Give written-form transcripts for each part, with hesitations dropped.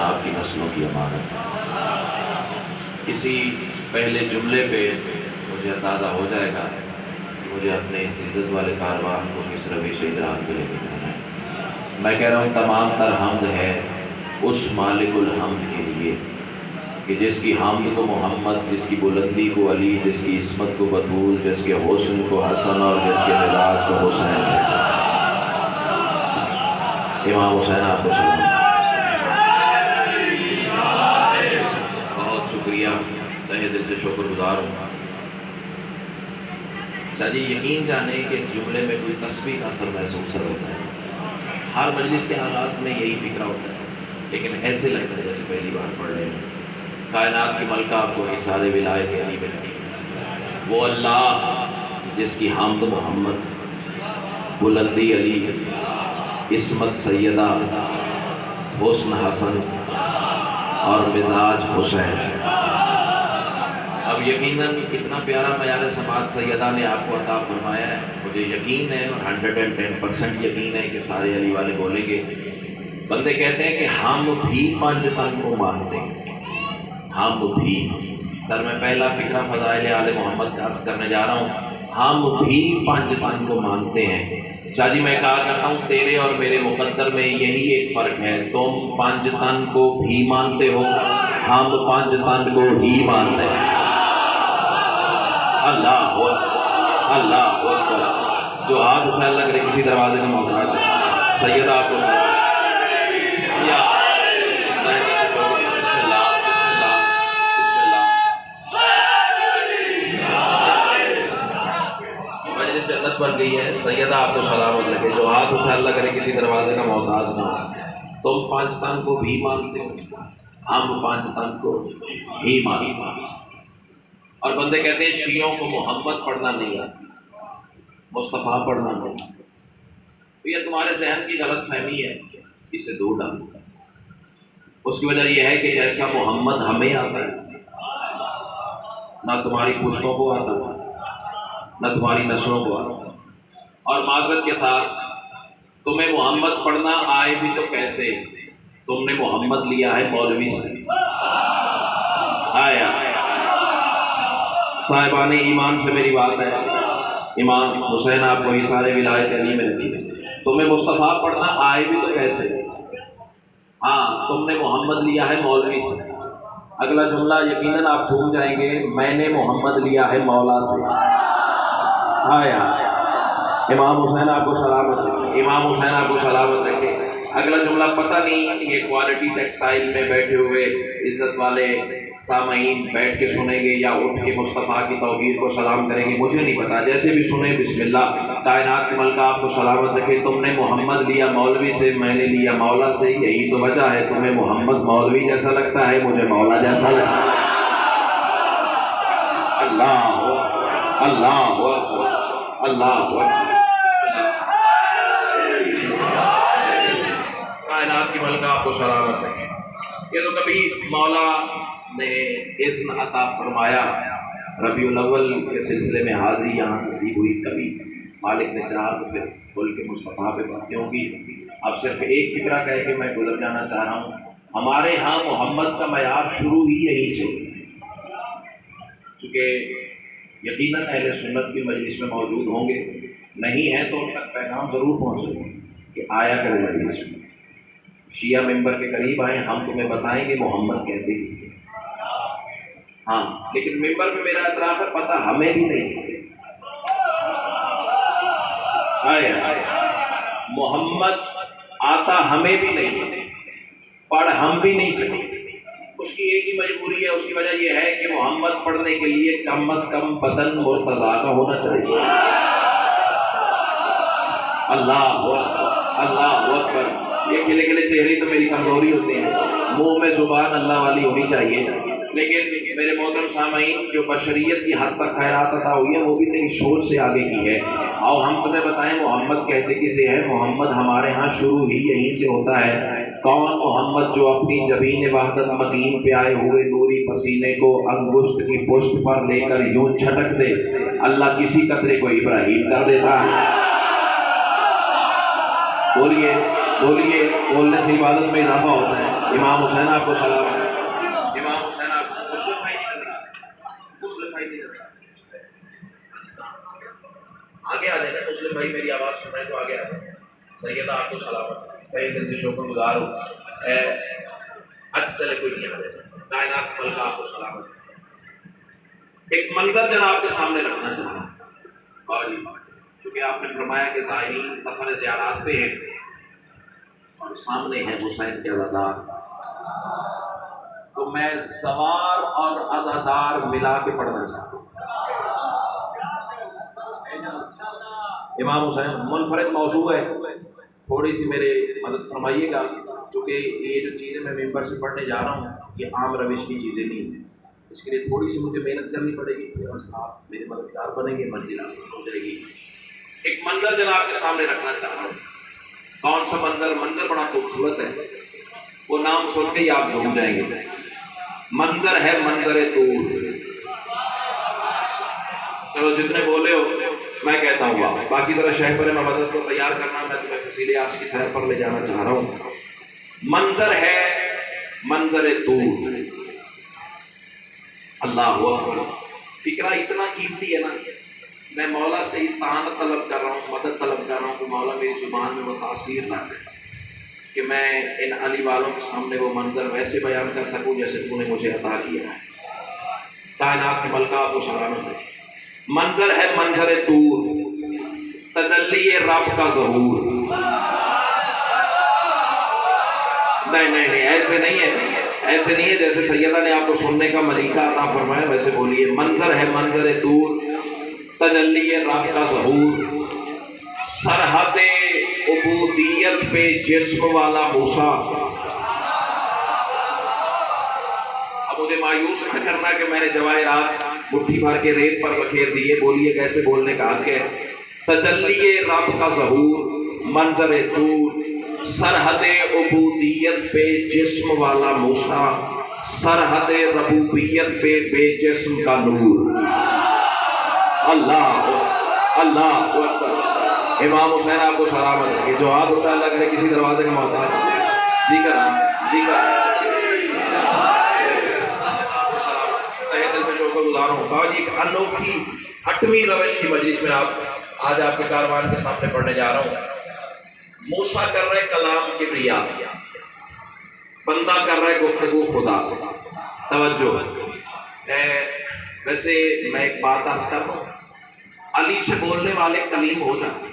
آپ کی نسلوں کی امانت ہے۔ کسی پہلے جملے پہ مجھے اندازہ ہو جائے گا کہ مجھے اپنے اس عزت والے کاروان کو کس روش ادراک پہ لے کے جانا ہے۔ میں کہہ رہا ہوں تمام تر حمد ہے اس مالک الحمد کے لیے کہ جس کی حمد کو محمد، جس کی بلندی کو علی، جس کی عصمت کو بطول، جس کے حسن کو حسن اور جس کے مزاج کو حسین ہے۔ امام حسین آپ کو سلام۔ بہت شکریہ، تہہ دل سے شکر گزار ہوں۔ جی یقین جانے کہ اس جملے میں کوئی تسبیح کا اثر محسوس ہوتا ہے۔ ہر مجلس کے آغاز میں یہی فکرہ ہوتا ہے، لیکن ایسے لگتا ہے جیسے پہلی بار پڑھ رہے ہیں۔ کائنات کی ملکہ آپ کو احساس ولایت علی میں نہیں، وہ اللہ جس کی حمد محمد، بلندی علی، عصمت سیدہ، حسن حسن اور مزاج حسین۔ اب یقیناً کتنا پیارا معیار سماعت سیدہ نے آپ کو عطا فرمایا ہے۔ مجھے یقین ہے اور 110% یقین ہے کہ سارے علی والے بولیں گے۔ بندے کہتے ہیں کہ ہم بھی پانچ تن کو مانتے ہیں، ہم بھی۔ سر میں پہلا فکرہ فضائل آل محمد کا عرض کرنے جا رہا ہوں۔ ہم بھی پانچ تن کو مانتے ہیں۔ شاہ جی میں کہا کرتا ہوں تیرے اور میرے مقدر میں یہی ایک فرق ہے، تم پانچ تن کو بھی مانتے ہو، ہم پانچ تن کو ہی مانتے ہیں۔ اللہ اکبر، اللہ اکبر۔ جو ہاتھ اٹھانے لگ رہے کسی دروازے کا محتاج ہے، سیدہ آپ کو سلام۔ یا بسم اللہ بسم اللہ بسم اللہ۔ مجلس جنت بن گئی ہے، سیدہ آپ کو سلامت رکھے۔ جو ہاتھ اٹھانے لگ رہے کسی دروازے کا محتاج نہ ہو۔ تم پانچ تن کو بھی مانتے ہو، ہم پانچ تن کو ہی مانتے ہیں۔ اور بندے کہتے ہیں شیعوں کو محمد پڑھنا نہیں آتا، مصطفیٰ پڑھنا نہیں آتا۔ تو یہ تمہارے ذہن کی غلط فہمی ہے، اسے دور ڈالو۔ اس کی وجہ یہ ہے کہ جیسا محمد ہمیں آتا ہے، نہ تمہاری پشتوں کو آتا ہے، نہ تمہاری نسلوں کو آتا ہے۔ اور معذرت کے ساتھ تمہیں محمد پڑھنا آئے بھی تو کیسے؟ تم نے محمد لیا ہے مولوی سے۔ آیا صاحبان ایمان سے میری بات ہے، امام حسین آپ کو حصار ولایت علی میں رکھی ہے۔ تمہیں مصطفیٰ پڑھنا آئے بھی تو کیسے؟ ہاں تم نے محمد لیا ہے مولوی سے۔ اگلا جملہ یقیناً آپ بھول جائیں گے، میں نے محمد لیا ہے مولا سے۔ آیا امام حسین آپ کو سلامت رکھے، امام حسین آپ کو سلامت رکھے۔ اگلا جملہ پتہ نہیں یہ کوالٹی ٹیکسٹائل میں بیٹھے ہوئے عزت والے سامعین بیٹھ کے سنیں گے یا اٹھ کے مصطفیٰ کی توحید کو سلام کریں گے، مجھے نہیں پتا، جیسے بھی سنیں بسم اللہ۔ کائنات کی ملکہ آپ کو سلامت رکھے۔ تم نے محمد لیا مولوی سے، میں نے لیا مولا سے، یہی تو وجہ ہے تمہیں محمد مولوی جیسا لگتا ہے، مجھے مولا جیسا لگتا ہے۔ اللہ اللہ اللہ کائنات کی ملکہ آپ کو سلامت رکھے۔ یہ تو کبھی مولا نے اذن عطا فرمایا، ربیع الاول کے سلسلے میں حاضری یہاں نصیب ہوئی، کبھی مالک نے چاہا تو پھر کھل کے مصطفیٰ پہ باتیں ہوں گی۔ اب صرف ایک فکرہ کہہ کے میں گزر جانا چاہ رہا ہوں، ہمارے ہاں محمد کا معیار شروع ہی یہیں سے، کیونکہ یقیناً اہل سنت بھی مجلس میں موجود ہوں گے، نہیں ہیں تو ان تک پیغام ضرور پہنچے کہ آیا کرے مجلس میں۔ شیعہ ممبر کے قریب آئیں، ہم تمہیں بتائیں گے محمد کہتے کسے۔ ہاں لیکن ممبر پہ میرا اعتراف ہے، پتہ ہمیں بھی نہیں۔ آیا محمد آتا ہمیں بھی نہیں، پڑھ ہم بھی نہیں سکتے۔ اس کی ایک ہی مجبوری ہے، اس کی وجہ یہ ہے کہ محمد پڑھنے کے لیے کم از کم بدن مرتضیٰ کا ہونا چاہیے۔ اللہ اللہ اکبر۔ یہ کھلے کھلے چہرے تو میری کمزوری ہوتے ہیں، منہ میں زبان اللہ والی ہونی چاہیے، لیکن میرے محترم سامعین جو بشریت کی حد تک خیرات عطا ہوئی ہے وہ بھی میری سوچ سے آگے کی ہے۔ اور ہم تمہیں بتائیں محمد کہتے کسے ہیں؟ محمد ہمارے ہاں شروع ہی یہیں سے ہوتا ہے۔ کون محمد جو اپنی جبین وحدت مدین پہ آئے ہوئے نوری پسینے کو انگشت کی پشت پر لے کر یوں چھٹک دے، اللہ کسی قطرے کو ابراہیم کر دیتا ہے۔ بولیے بولیے، بولنے سے عبادت میں اضافہ ہوتا ہے۔ امام حسین آپ کو سلامت. امام حسین آپ کو مسلم بھائی نہیں کرنا, مسلم بھائی نہیں کرنا, آگے آ جائیں. مسلم بھائی میری آواز سن رہے ہیں تو آگے آ جائیں. سیدہ آپ کو سلامت. کئی دن سے شکر گزار ہوں. اچھا چلے کوئی نہیں آ جائے. کائنات ملکہ آپ کو سلامت. ایک منظر جناب کے سامنے رکھنا چاہتا ہوں. اور چونکہ آپ نے فرمایا کہ زائرین سفر زیارات پہ ہیں اور سامنے ہے حسین کے عزادار, تو میں سوار اور عزادار ملا کے پڑھنا چاہتا ہوں. امام حسین منفرد موضوع ہے, تھوڑی سی میرے مدد فرمائیے گا, کیونکہ یہ جو چیزیں میں ممبر سے پڑھنے جا رہا ہوں یہ عام روش کی چیزیں نہیں ہیں. اس کے لیے تھوڑی سی مجھے محنت کرنی پڑے گی اور آپ میرے مددگار بنیں گے, منزل حاصل ہو جائے گی. ایک منظر جناب کے سامنے رکھنا چاہ رہا ہوں. کون سا منظر؟ منظر بڑا خوبصورت ہے, وہ نام سن کے ہی آپ جھوم جائیں گے. منظر ہے منظر طور. چلو جتنے بولے ہو میں کہتا ہوں, باقی ذرا شہر پر میں مدد کو تیار کرنا, میں تمہیں فصیل آج کی سیر پر لے جانا چاہ رہا ہوں. منظر ہے منظر طور. اللہ اکبر. فکرہ اتنا قیمتی ہے نا, میں مولا سے استعانت طلب کر رہا ہوں, مدد طلب کر رہا ہوں کہ مولا میری زبان میں وہ تاثیر نہ دے کہ میں ان علی والوں کے سامنے وہ منظر ویسے بیان کر سکوں جیسے تو نے مجھے عطا کیا ہے. کائنات کے ملکہ کو سلامت ہے. منظر ہے منظر طور, تجلی رب کا ظہور. نہیں ایسے نہیں ہے, ایسے نہیں ہے جیسے سیدہ نے آپ کو سننے کا ملیکہ عطا فرمایا ویسے بولیے. منظر ہے منظر طور, تجلی رب کا ظہور. سرحد عبودیت پہ جسم والا موسیٰ. اب مجھے مایوس نہ کرنا کہ میں نے جواہرات مٹھی بھر کے ریت پر بکھیر دیے. بولیے کیسے بولنے کا حق ہے. تجلی رب کا ظہور, منظر طور, سرحد عبودیت پہ جسم والا موسیٰ, سرحد ربوبیت پہ بے جسم کا نور. اللہ اللہ اکبر. امام حسین آپ کو سلامت. یہ جو ہاتھ ہوتا ہے اللہ کرے کسی دروازے کا محتاج. جی کر جی انوکھی 8ویں روش کی مجلس میں آج آپ کے کاروان کے سامنے پڑھنے جا رہا ہوں. موسیٰ کر رہے کلام کی ریاض, بندہ کر رہے گفتگو خدا سے. توجہ. ویسے میں ایک بات عرض کر رہا ہوں, علی سے بولنے والے کلیم ہو جاتے.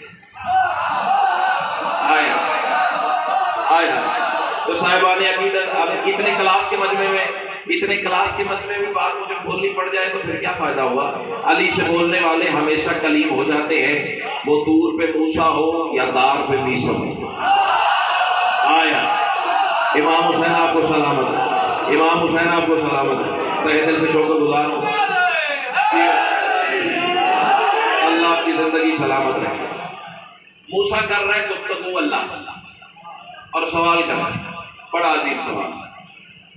آیا تو صاحبان عقیدت اب اتنے کلاس کے مجمع میں بات مجھے بولنی پڑ جائے تو پھر کیا فائدہ ہوا. علی سے بولنے والے ہمیشہ کلیم ہو جاتے ہیں, وہ طور پہ موسیٰ ہو یا دار پہ میسا ہو. آیا امام حسین آپ کو سلامت. امام حسین آپ کو سلامت. تہہ دل سے شکر گزار ہوں. اللہ آپ کی زندگی سلامت رہے. موسیٰ کر رہا ہے گفتگو اللہ سے اور سوال کر رہا ہے, بڑا عظیم سوال.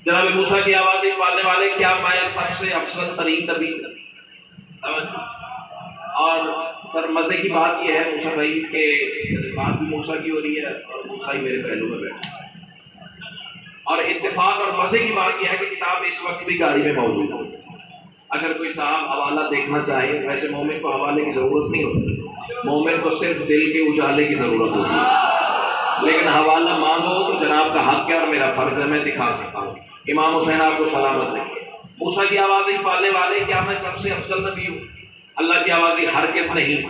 جناب موسیٰ کی آوازیں پالنے والے, کیا میں سب سے افضل ترین نبی. اور سر مزے کی بات یہ ہے موسیٰ بھائی کہ بات بھی موسیٰ کی ہو رہی ہے اور موسیٰ ہی میرے پہلو میں بیٹھا. اور اتفاق اور مزے کی بات یہ ہے کہ کتاب اس وقت بھی گاڑی میں موجود ہے. اگر کوئی صاحب حوالہ دیکھنا چاہے, ویسے مومن کو حوالے کی ضرورت نہیں ہوتی, مومن کو صرف دل کے اجالے کی ضرورت ہوتی ہے. لیکن حوالہ مانگو تو جناب کا حق ہے اور میرا فرض ہے, میں دکھا سکتا ہوں. امام حسین آپ کو سلامت رکھے. موسیٰ کی آوازیں پالنے والے, کیا میں سب سے افضل نبی ہوں؟ اللہ کی آوازیں ہرگز نہیں.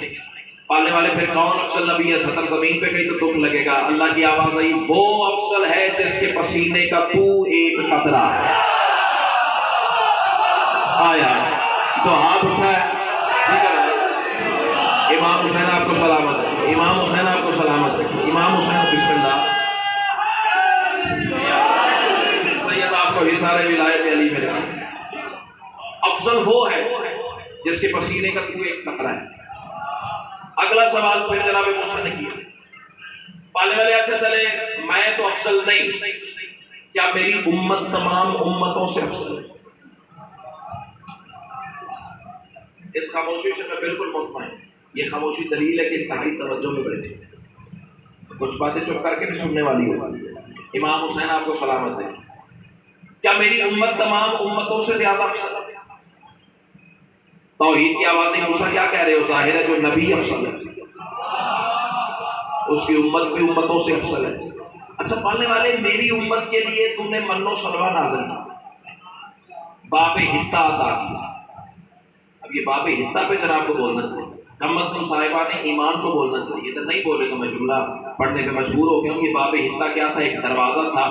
پالنے والے پھر کون افضل نبی ہے؟ سطر زمین پہ کہیں تو دکھ لگے گا. اللہ کی آوازیں وہ افضل ہے جس کے پسینے کا تو ایک قطرہ ہے. آیا تو ہاتھ اٹھا ہے. امام حسین آپ کو سلامت ہے. امام حسین آپ کو سلامت ہے. امام حسین بسم اللہ. سید آپ کو حصار ولایت علی میں رکھا. افضل وہ ہے جس کے پسینے کا تو ایک قطرہ ہے. اگلا سوال پھر جناب موسیٰ نے کیا. پالنے والے اچھا چلے میں تو افضل نہیں, کیا میری امت تمام امتوں سے افضل ہے؟ اس خاموشی سے میں بالکل مطمئن. یہ خاموشی دلیل ہے کہ انتہائی توجہ میں بیٹھے. کچھ باتیں چپ کر کے بھی سننے والی ہوتی ہے. امام حسین آپ کو سلامت ہے، کیا میری امت تمام امتوں سے زیادہ افضل ہے؟ توحید کی آوازیں موسیٰ کیا کہہ رہے ہو؟ ظاہر ہے جو نبی افضل ہے اس کی امت بھی امتوں سے افضل ہے۔ اچھا پڑھنے والے، میری امت کے لیے تم نے من و سلوہ نازل کیا، باب حتہ عطا کیا۔ اب یہ باب حتہ پہ جناب کو بولنا چاہیے، کم از کم صاحبان ایمان کو بولنا چاہیے، تو نہیں بولے تو میں جملہ پڑھنے پہ مجبور ہو گیا ہوں۔ یہ باب حتہ کیا تھا؟ ایک دروازہ تھا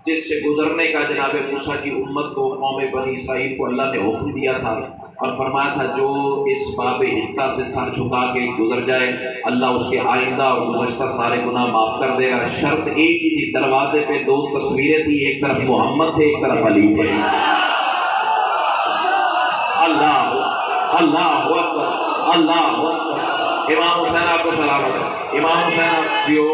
جس سے گزرنے کا جناب موسیٰ کی امت کو، قوم بنی اسرائیل کو اللہ نے حکم دیا تھا اور فرمایا تھا جو اس باب حتہ سے سر جھکا کے گزر جائے اللہ اس کے آئندہ اور گزشتہ سارے گناہ معاف کر دے گا۔ شرط ایک ہی تھی، دروازے پہ دو تصویریں تھی، ایک طرف محمد تھے ایک طرف علی تھے۔ اللہ اللہ اکبر اللہ اکبر۔ امام حسین آپ کو سلامت ہے، امام حسین آپ جیو۔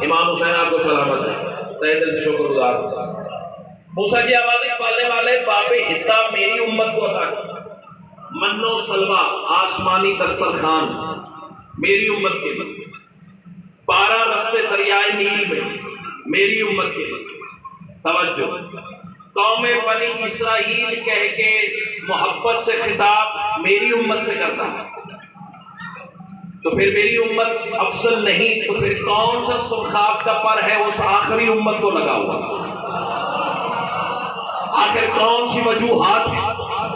امام حسین آپ کو سلامت ہے، تہہ دل سے شکر گزار۔ موسیٰ کی آوازیں پالنے والے باب حتہ میری امت کو عطا کی، من و سلوہ آسمانی دسترخوان میری امت کے، 12 رستے دریائے نیل میں میری امت کے۔ توجہ، قوم بنی اسرائیل کہہ کے محبت سے خطاب میری امت سے کرتا ہے، تو پھر میری امت افضل نہیں تو پھر کون سا سرخاب کا پر ہے اس آخری امت کو لگا ہوا؟ آخر کون سی وجوہات ہیں،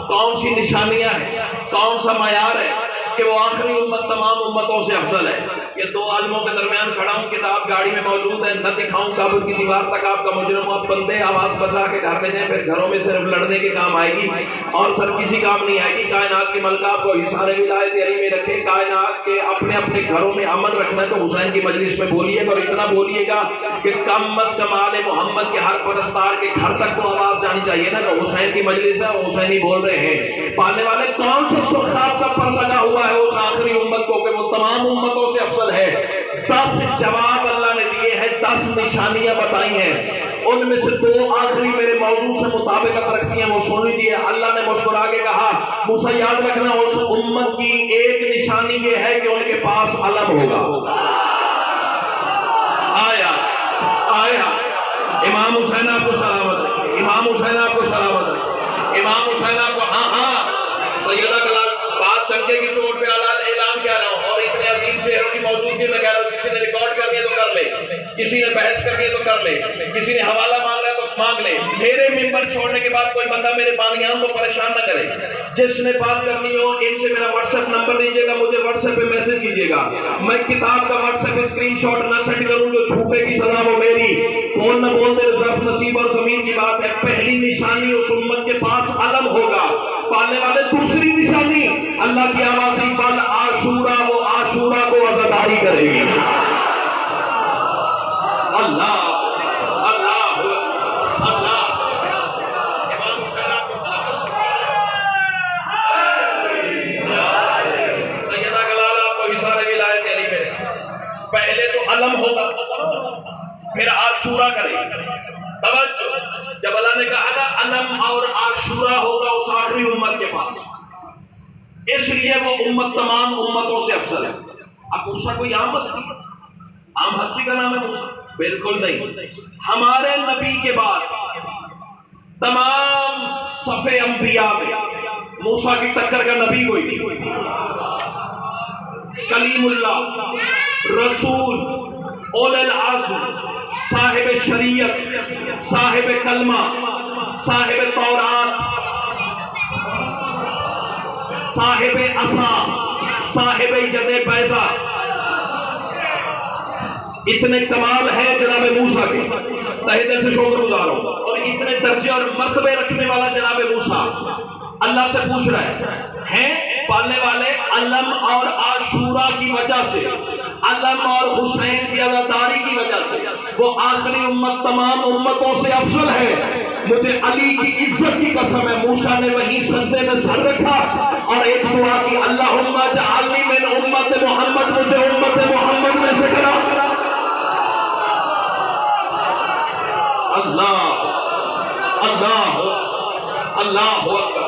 کون سی نشانیاں ہیں، کون سا معیار ہے کہ وہ آخری امت تمام امتوں سے افضل ہے؟ یہ دو عالموں کے درمیان کھڑا ہوں، کتاب گاڑی میں موجود ہے، نہ دکھاؤں قبر کی دیوار تک آپ کا مجرم، اب بندے آواز بچا کے گھر میں جائیں، پھر گھروں میں صرف لڑنے کے کام آئے گی اور سر کسی کام نہیں آئے گی۔ کائنات کی ملکہ آپ کو حصار ولایت علی میں رکھے، کائنات کے اپنے اپنے گھروں میں امن رکھنا ہے تو حسین کی مجلس میں بولیے گا، اور اتنا بولیے گا کہ کم از کم آل محمد کے ہر پرستار کے گھر تک تو آواز جانی چاہیے نا کہ حسین کی مجلس ہے اور حسینی بول رہے ہیں۔ پالنے والے کون سے سرخاب کا پر لگا ہوا ہے اس آخری امت کو کہ وہ تمام امتوں سے افضل ہے؟ 10 جواب اللہ نے دیے ہیں، 10 نشانیاں بتائی ہیں، ان میں سے 2 آخری میرے موضوع سے مطابقت رکھتی ہیں، وہ سن لیجیے۔ اللہ نے مسکرا کے کہا موسیٰ یاد رکھنا اس امت کی ایک نشانی یہ ہے کہ ان کے پاس علم ہوگا۔ آیا آیا امام حسین آپ کو سلامت ہے، امام حسین آپ کو سلامت ہے، امام حسین آپ کو ہاں ہاں سیدہ کلال بات ڈنکے کی چوٹ پہ اعلان کیا رہا ہوں، اور اتنے عظیم چہروں کی موجودگی میں کہہ رہا ہوں، کسی نے ریکارڈ کر دیا تو کر لے، کسی نے بحث کر دیا تو کر لے، کسی نے حوالہ مانگ رہا ہے تو مانگ لے، میرے ممبر چھوڑنے کے بعد کوئی بندہ میرے بانیان کو پریشان نہ کرے۔ جس نے بات کرنی ہو ان سے میرا واٹس ایپ نمبر دیجیے گا، مجھے واٹس ایپ پہ میسج کیجیے گا، میں کتاب کا واٹس ایپ پہ اسکرین شاٹ نہ سینڈ کروں، جو جھوٹے کی سزا وہ میری، بول نہ بولتے ظرف نصیب اور زمین کی بات ہے۔ پہلی نشانی اس امت کے پاس علم ہوگا، پالنے والے۔ دوسری نشانی اللہ کی آواز بل عاشورہ، وہ عاشورہ کو عزاداری کرے گی۔ اللہ اللہ اللہ، امام حسین آپ کو سلامت، سیدہ کلال آپ کو حصار ولایت علی میں۔ پہلے تو علم ہوگا پھر عاشورہ کرے گی۔ توجہ، جب اللہ نے کہا نا علم اور عاشورہ ہوگا اس آخری امت کے پاس، اس لیے وہ امت تمام امتوں سے افضل ہے۔ اب موسیٰ کوئی عام ہستی، عام ہستی کا نام ہے موسیٰ؟ بالکل نہیں، ہمارے نبی کے بعد تمام صفِ انبیاء میں موسیٰ کی ٹکر کا نبی کوئی نہیں۔ کلیم اللہ، رسول، اولو العزم، صاحب شریعت، صاحب کلمہ، صاحب تورات، صاحب عصا، صاحب ید بیضا، اتنے کمال ہے جناب موسیٰ کے، تہہ دل سے شکر گزار ہوں، اور اتنے درجے اور مرتبے رکھنے والا جناب موسیٰ اللہ سے پوچھ رہا ہے پالنے والے علم اور عاشورہ کی وجہ سے، علم اور حسین کی عزاداری کی وجہ سے وہ آخری امت تمام امتوں سے افضل ہے۔ مجھے علی کی عزت کی قسم ہے، موسیٰ نے وہیں سجدے میں سر رکھا اور ایک دعا کی، اللہم اجعلنی من امت محمد، مجھے امت محمد میں سے کرا۔ اللہ اللہ اللہ اکبر،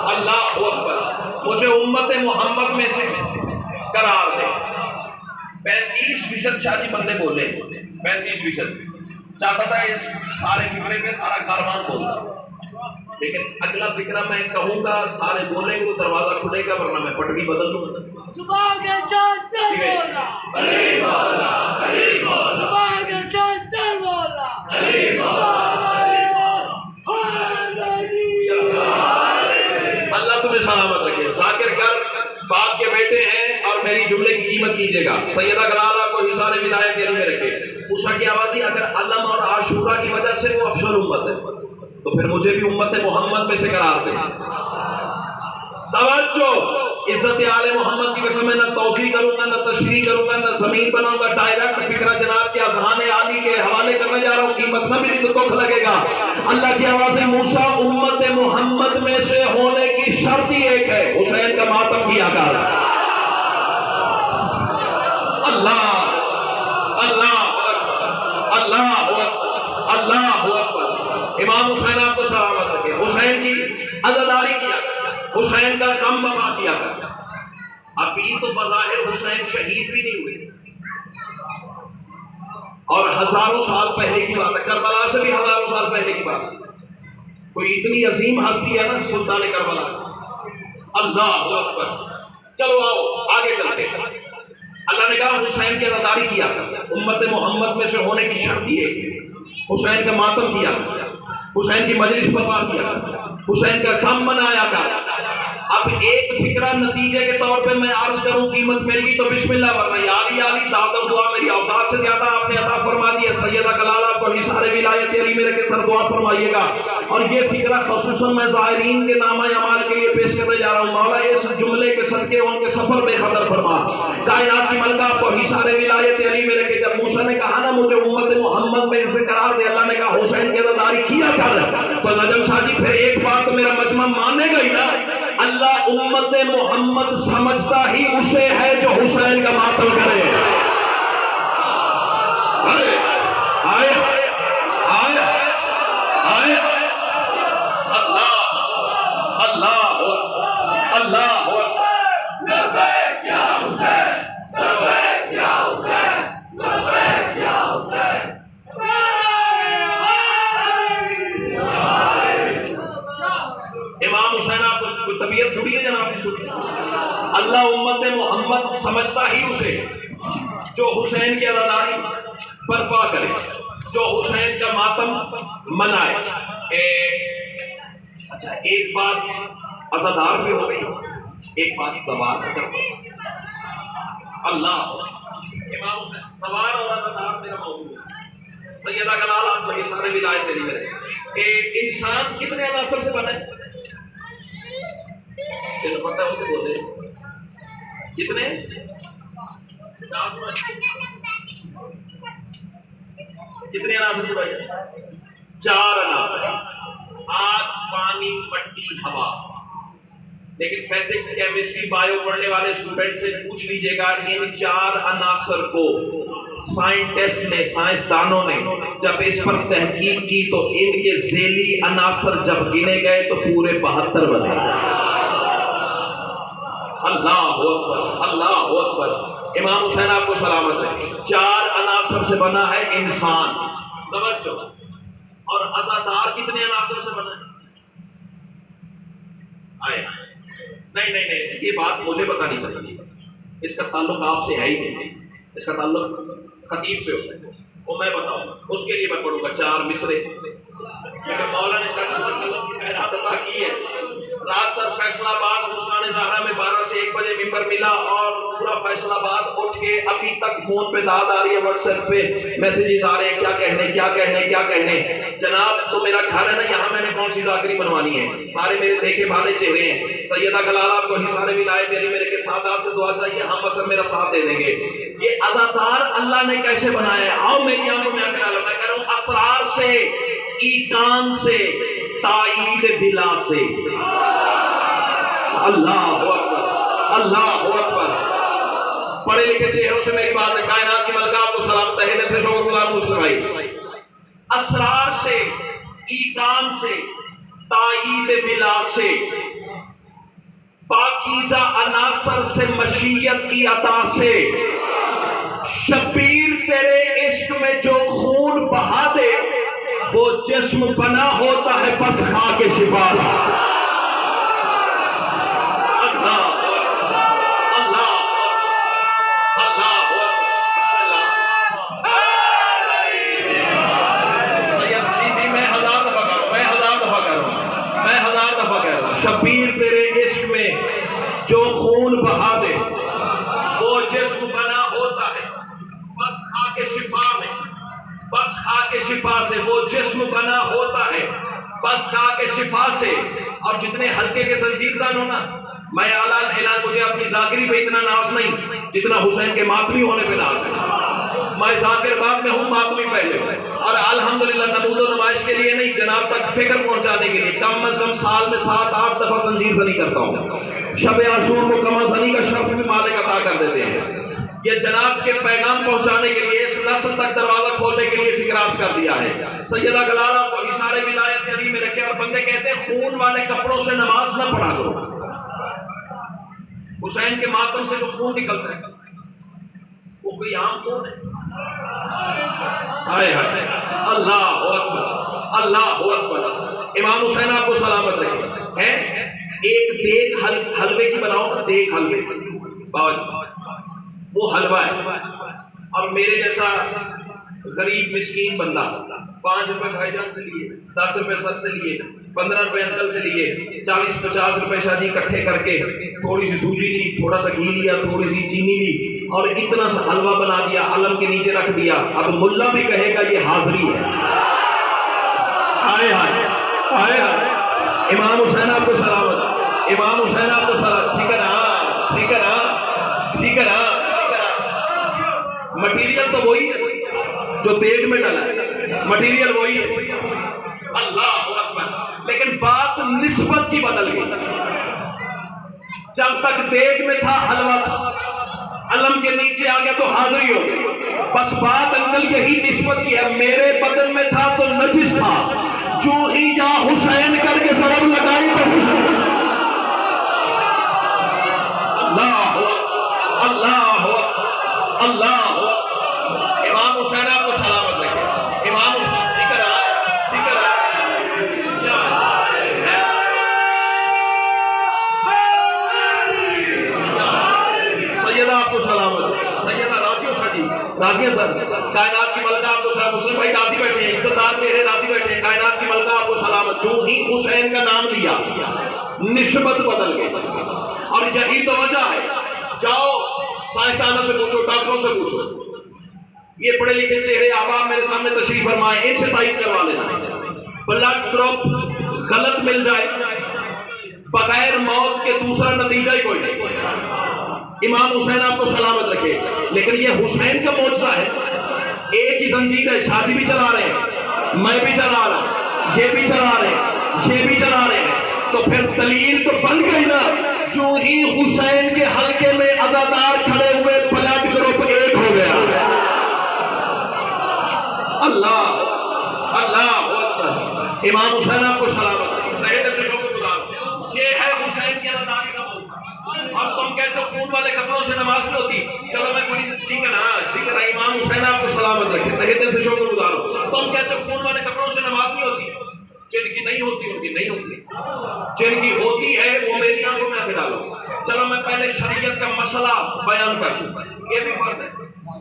اللہ اکبر، مجھے امت محمد میں سے قرار دے۔ 35% شاہ جی بندے بولے، 35% چاہتا تھا اس سارے فکرے میں سارا کاروان بولتا، لیکن اگلا فکرہ میں کہوں گا سارے بولیں گے دروازہ کھلے گا، ورنہ میں پٹڑی بدل دوں گا۔ صبح کے ساتھ بولا علی مولا علی مولا، صبح کے ساتھ بولا علی مولا۔ اللہ تمہیں سلامت رکھے۔ ذاکر کر باپ کے بیٹے ہیں اور میری جملے کی قیمت کیجیے گا۔ سیدہ کلالہ کو حصار ولایت علی میں رکھے۔ موسیٰ کی آوازی اگر علم اور عاشورہ کی وجہ سے وہ افضل امت ہے تو پھر مجھے بھی امت محمد میں سے قرار دے۔ توجہ، عزت آل محمد کی قسم میں نہ توسیع کروں گا، نہ تشریح کروں گا، نہ زمین بناؤں گا، ڈائریکٹ فکرہ جناب کے اذہان عالی کے حوالے کرنے جا رہا ہوں، قیمت نہ ملی تو دکھ لگے گا۔ اللہ کی آواز ہے موسیٰ امت محمد میں سے ہونے کی شرط ہی ایک ہے، حسین کا ماتم کیا کر۔ اللہ اللہ اللہ اللہ اکبر۔ امام حسین آپ کو سلامت رکھے۔ حسین کی عزاداری کیا، حسین کا کم بپا کیا کرتا۔ ابھی تو بظاہر حسین شہید بھی نہیں ہوئے اور ہزاروں سال پہلے کی بات ہے، کربلا سے بھی ہزاروں سال پہلے کی بات ہے۔ کوئی اتنی عظیم ہستی ہے نا سلطان کربلا۔ اللہ اکبر۔ چلو آؤ آگے چلتے ہیں۔ اللہ نے کہا حسین کی عزاداری کیا کرتا، امت محمد میں سے ہونے کی شرط یہ ہے، حسین کا ماتم کیا کرتا، حسین کی مجلس برپا کیا کرتا، حسین کا کام منایا کرتا۔ اب ایک فکرہ نتیجے کے طور پہ میں عرض کروں، قیمت مل گئی تو بسم اللہ، ورنہ یا علی علی دعوت و دعا میری اوقات سے زیادہ آپ نے عطا فرما دی ہے۔ سیدہ کلالہ کو حصار ولایت علی میں رکھ کے سر دعا فرمائیے گا۔ اور یہ فکرہ خصوصاً میں زائرین کے نامہ اعمال کے لیے پیش کرنے جا رہا ہوں۔ مولا اس جملے کے صدقے ان کے سفر میں خطر فرما۔ کائنات کی ملکہ کو حصار ولایت علی میں رکھ کے جب موسیٰ نے کہا نا مجھے امت محمد میں سے قرار دے، اللہ نے کہا حسین کی عزاداری کیا کر۔ تو نجم شاہ جی پھر ایک بات تو میرا مجمع مانے گا ہی نا، اللہ امت محمد سمجھتا ہی اسے ہے جو حسین کا ماتم کرے۔ آئے آئے آئے آئے اللہ اللہ اللہ کیا حسین کیا حسین کیا حسین۔ امام حسین آپ کو طبیعت جڑی ہے جناب کی سنی۔ اللہ امت محمد سمجھتا ہی اسے جو حسین کی عزاداری برپا کرے، جو حسین کا ماتم منائے۔ اچھا ایک بات عزادار پہ ہو گئی، ایک بات سوار کا کرتا اللہ۔ امام حسین سوار اور عزادار میرا موضوع ہے۔ سیدہ کلالہ آپ کو یہ سارے ولایت علی میں کہ انسان کتنے عناصر سے بنا ہے؟ پتہ ہوتے بولے کتنے؟ کتنے عناصر سے بھائی؟ 4 عناصر، آگ، پانی، مٹی، ہوا۔ لیکن فزکس، کیمسٹری، بایو پڑھنے والے اسٹوڈنٹ سے پوچھ لیجیے گا ان 4 عناصر کو سائنٹسٹ نے، سائنسدانوں نے جب اس پر تحقیق کی تو ان کے ذیلی عناصر جب گنے گئے تو پورے 72 بنے۔ اللہ اکبر اللہ اکبر۔ امام حسین آپ کو سلامت ہے۔ 4 عناصر سے بنا ہے انسان، توجہ۔ اور عزادار کتنے عناصر سے بنا ہے؟ آئے نہیں یہ بات مجھے بتانی چاہیے، اس کا تعلق آپ سے ہے ہی نہیں، اس کا تعلق خطیب سے ہوتا ہے، وہ میں بتاؤں گا، اس کے لیے میں پڑھوں گا 4 مصرے، کیونکہ مولا نے خیرات عطا کی ہے۔ رات سر فیصل آباد حسین زہرا میں 12 سے 1 بجے ممبر ملا اور پورا فیصل آباد اٹھ کے ابھی تک فون پہ داد آ رہی ہے، واٹس ایپ پہ میسیجز آ رہے ہیں، کیا کہنے جناب۔ تو میرا گھر ہے نا، یہاں میں نے کون سی ذاکری بنوانی ہے، سارے میرے دیکھے بھالے چہرے ہیں۔ سیدہ کلالہ کو حصار ولایت علی میرے کے ساتھ آپ سے دعا چاہیے، ہم بس میرا ساتھ دے دیں گے۔ یہ عزادار اللہ نے کیسے بنایا ہے؟ آؤ میری آنکھوں میں آنکھ ڈالو، میں کہہ رہا ہوں اسرار سے، ایقان سے، تائید بلا سے۔ اللہ اکبر اللہ اکبر۔ پڑھے لکھے چہروں سے میری بات ہے، کائنات کی ملکہ آپ کو سلام، تہہ دل سے شکر گزار مسلم بھائی۔ اسرار سے، ایقان سے، تائید بلا سے۔ پاکیزہ عناصر سے مشیت کی عطا سے، شبیر تیرے عشق میں جو خون بہا دے وہ جسم بنا ہوتا ہے بس کھا کے شفا سے۔ اللہ اللہ اللہ سید جی میں ہزار دفعہ کہہ رہا ہوں، شبیر تیرے عشق میں جو خون بہا دے وہ جسم بنا ہوتا ہے بس کھا کے شفا میں، بس کھا کے شفا سے، وہ جسم بنا ہوتا ہے بس کھا کے شفا سے۔ اور جتنے ہلکے کے زنجیر زن ہو نا، میں اعلان مجھے اپنی ذاکری پہ اتنا ناز نہیں جتنا حسین کے ماتمی ہونے پہ ناز ہے۔ میں ذاکر بعد میں ہوں، ماتمی پہلے ہوں، اور الحمدللہ نمود و نمائش کے لیے نہیں، جناب تک فکر پہنچانے کے لیے کم از کم سال میں 7-8 دفعہ زنجیر زنی کرتا ہوں۔ شب عاشور کو کمر زنی کا شرف بھی مالک عطا کر دیتے ہیں۔ یہ جناب کے پیغام پہنچانے کے لیے، اس نسل تک دروازہ کھولنے کے لیے فکراز کر دیا ہے۔ سیدہ گلالہ کو اشارے ولایت علی میں رکھے، اور بندے کہتے ہیں خون والے کپڑوں سے نماز نہ پڑھا کرو۔ حسین کے ماتم سے جو خون نکلتا ہے وہ کوئی عام خون ہے؟ ہائے ہائے، اللہ اکبر، اللہ اکبر۔ امام حسین آپ کو سلامت رکھے ہیں، ایک دیگ حلوے کی بناؤ، دیگ حلوے باوجود وہ حلوہ ہے، اور میرے جیسا غریب مسکین بندہ 5 روپے بھائی جان سے لیے، 10 روپے سر سے لیے، 15 روپے انکل سے لیے، 40-50 روپے شادی اکٹھے کر کے تھوڑی سی سوجی لی، تھوڑا سا گھی لیا، تھوڑی سی چینی لی، اور اتنا سا حلوہ بنا دیا، علم کے نیچے رکھ دیا۔ اب ملا بھی کہے گا یہ حاضری ہے۔ ہائے ہائے ہائے ہائے، امام حسین آپ کو سلامت، امام حسین آپ کو سلامت۔ مٹیریل تو وہی ہے جو دیگ میں ڈلا ہے، مٹیریل وہی ہے، اللہ اکبر، لیکن بات نسبت کی بدل گئی۔ جب تک دیگ میں تھا حلوہ تھا، علم کے نیچے آ گیا تو حاضری ہو گئی۔ بس بات انکل یہی نسبت کی ہے، میرے بدن میں تھا تو نجس تھا، جو ہی یا حسین کر کے ضرب لگائی تو حسین۔ اللہ اللہ اللہ، امام حسین آپ کو سلامت رکھے، امام حسین ذکر سیدہ آپ کو سلامت، سیدہ راضیہ سر، کائنات کی ملکہ آپ کو سلامت، مسلم بھائی راضی بیٹھے ہیں، عزت دار چہرے راضی بیٹھے ہیں، کائنات کی ملکہ آپ کو سلامت۔ جو ہی حسین کا نام لیا نسبت بدل گئی، اور یہی تو وجہ ہے، جاؤ سائنسدانوں سے پوچھو، ڈاکٹروں سے پوچھو، یہ پڑھے لکھے چہرے احباب میرے سامنے تشریف فرمائے، ان سے تائید کروا لینا۔ بلڈ گروپ غلط مل جائے، بغیر موت کے دوسرا نتیجہ ہی کوئی نہیں۔ امام حسین آپ کو سلامت رکھے، لیکن یہ حسین کا معجزہ ہے، ایک ہی زنجیر ہے، شادی بھی چلا رہے ہیں، میں بھی چلا رہا ہوں، یہ بھی چلا رہے ہیں، یہ بھی چلا رہے ہیں، تو پھر دلیل تو بن گئی نا۔ جو ہی حسین کے حلقے میں عزادار کھڑے ہوئے، بلڈ گروپ ایک ہو گیا۔ اللہ اللہ اکبر، امام حسین آپ کو سلامت رکھے، یہ ہے حسین کی عزاداری کا موضوع۔ اور تم کہتے ہو خون والے کپڑوں سے نماز نہیں ہوتی، چلو میں کوئی ٹھیک ہے نا، امام حسین آپ کو سلامت رکھے، تہہ دل سے شکر گزار ہوں۔ تم کہتے ہو خون والے کپڑوں سے نماز نہیں ہوتی، جن کی نہیں ہوتی ان کی نہیں ہوتی، جن کی ہوتی ہے وہ میری آنکھوں میں آنکھ ڈالو۔ چلو میں پہلے شریعت کا مسئلہ بیان کر دوں، یہ بھی فرض ہے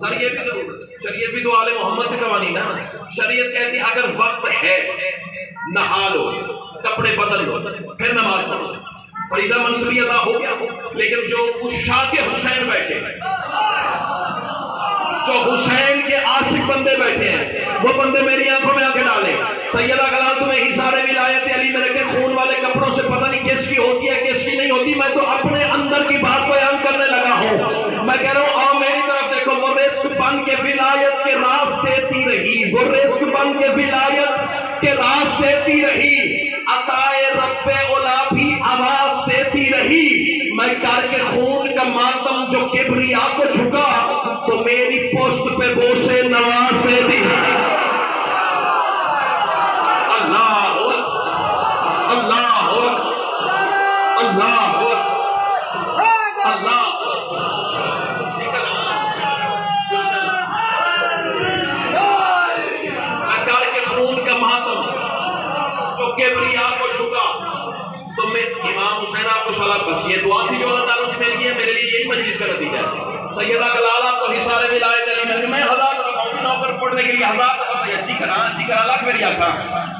سر، یہ بھی ضرورت ہے، شریعت بھی تو آل محمد کے قوانین ہے نا۔ شریعت کہتی ہے اگر وقت ہے نہا لو، کپڑے بدل لو، پھر نماز پڑھو، فریضہ منصبی ادا ہو گیا۔ لیکن جو عشاق حسین بیٹھے ہیں، جو حسین کے عاشق بندے بیٹھے ہیں، وہ بندے میری آنکھوں میں آنکھیں ڈالیں۔ سیدہ گلال تمہیں حصار ولایت علی میں رکھے، خون والے کپڑوں سے پتہ نہیں کس کی ہوتی ہے کس کی نہیں ہوتی، میں تو اپنے اندر کی بات بیان کرنے لگا ہوں۔ میں کہہ رہا ہوں آؤ میری طرف دیکھو، وہ رزق بن کے ولایت کے راز دیتی رہی، وہ رزق بن کے ولایت کے راز دیتی رہی، عطائے رب اولا بھی آواز دیتی رہی۔ میں کر کے خون کا ماتم جو کبریا کو جھکا تو میری پوسٹ پہ بوسے نواز دیتی۔ اللہ اللہ اللہ حسین آپ کو سلام. بس یہ دعا تھی جو اللہ تعالیٰ نے میری ہے, میرے لیے یہی مجلس کا نتیجہ ہے. سیدہ کا لالا تو حصار ولایت علی میں 1000 دفعہ نوکر پڑھنے کے لیے 1000 دفعہ جی کرا لاکھ میری آقا.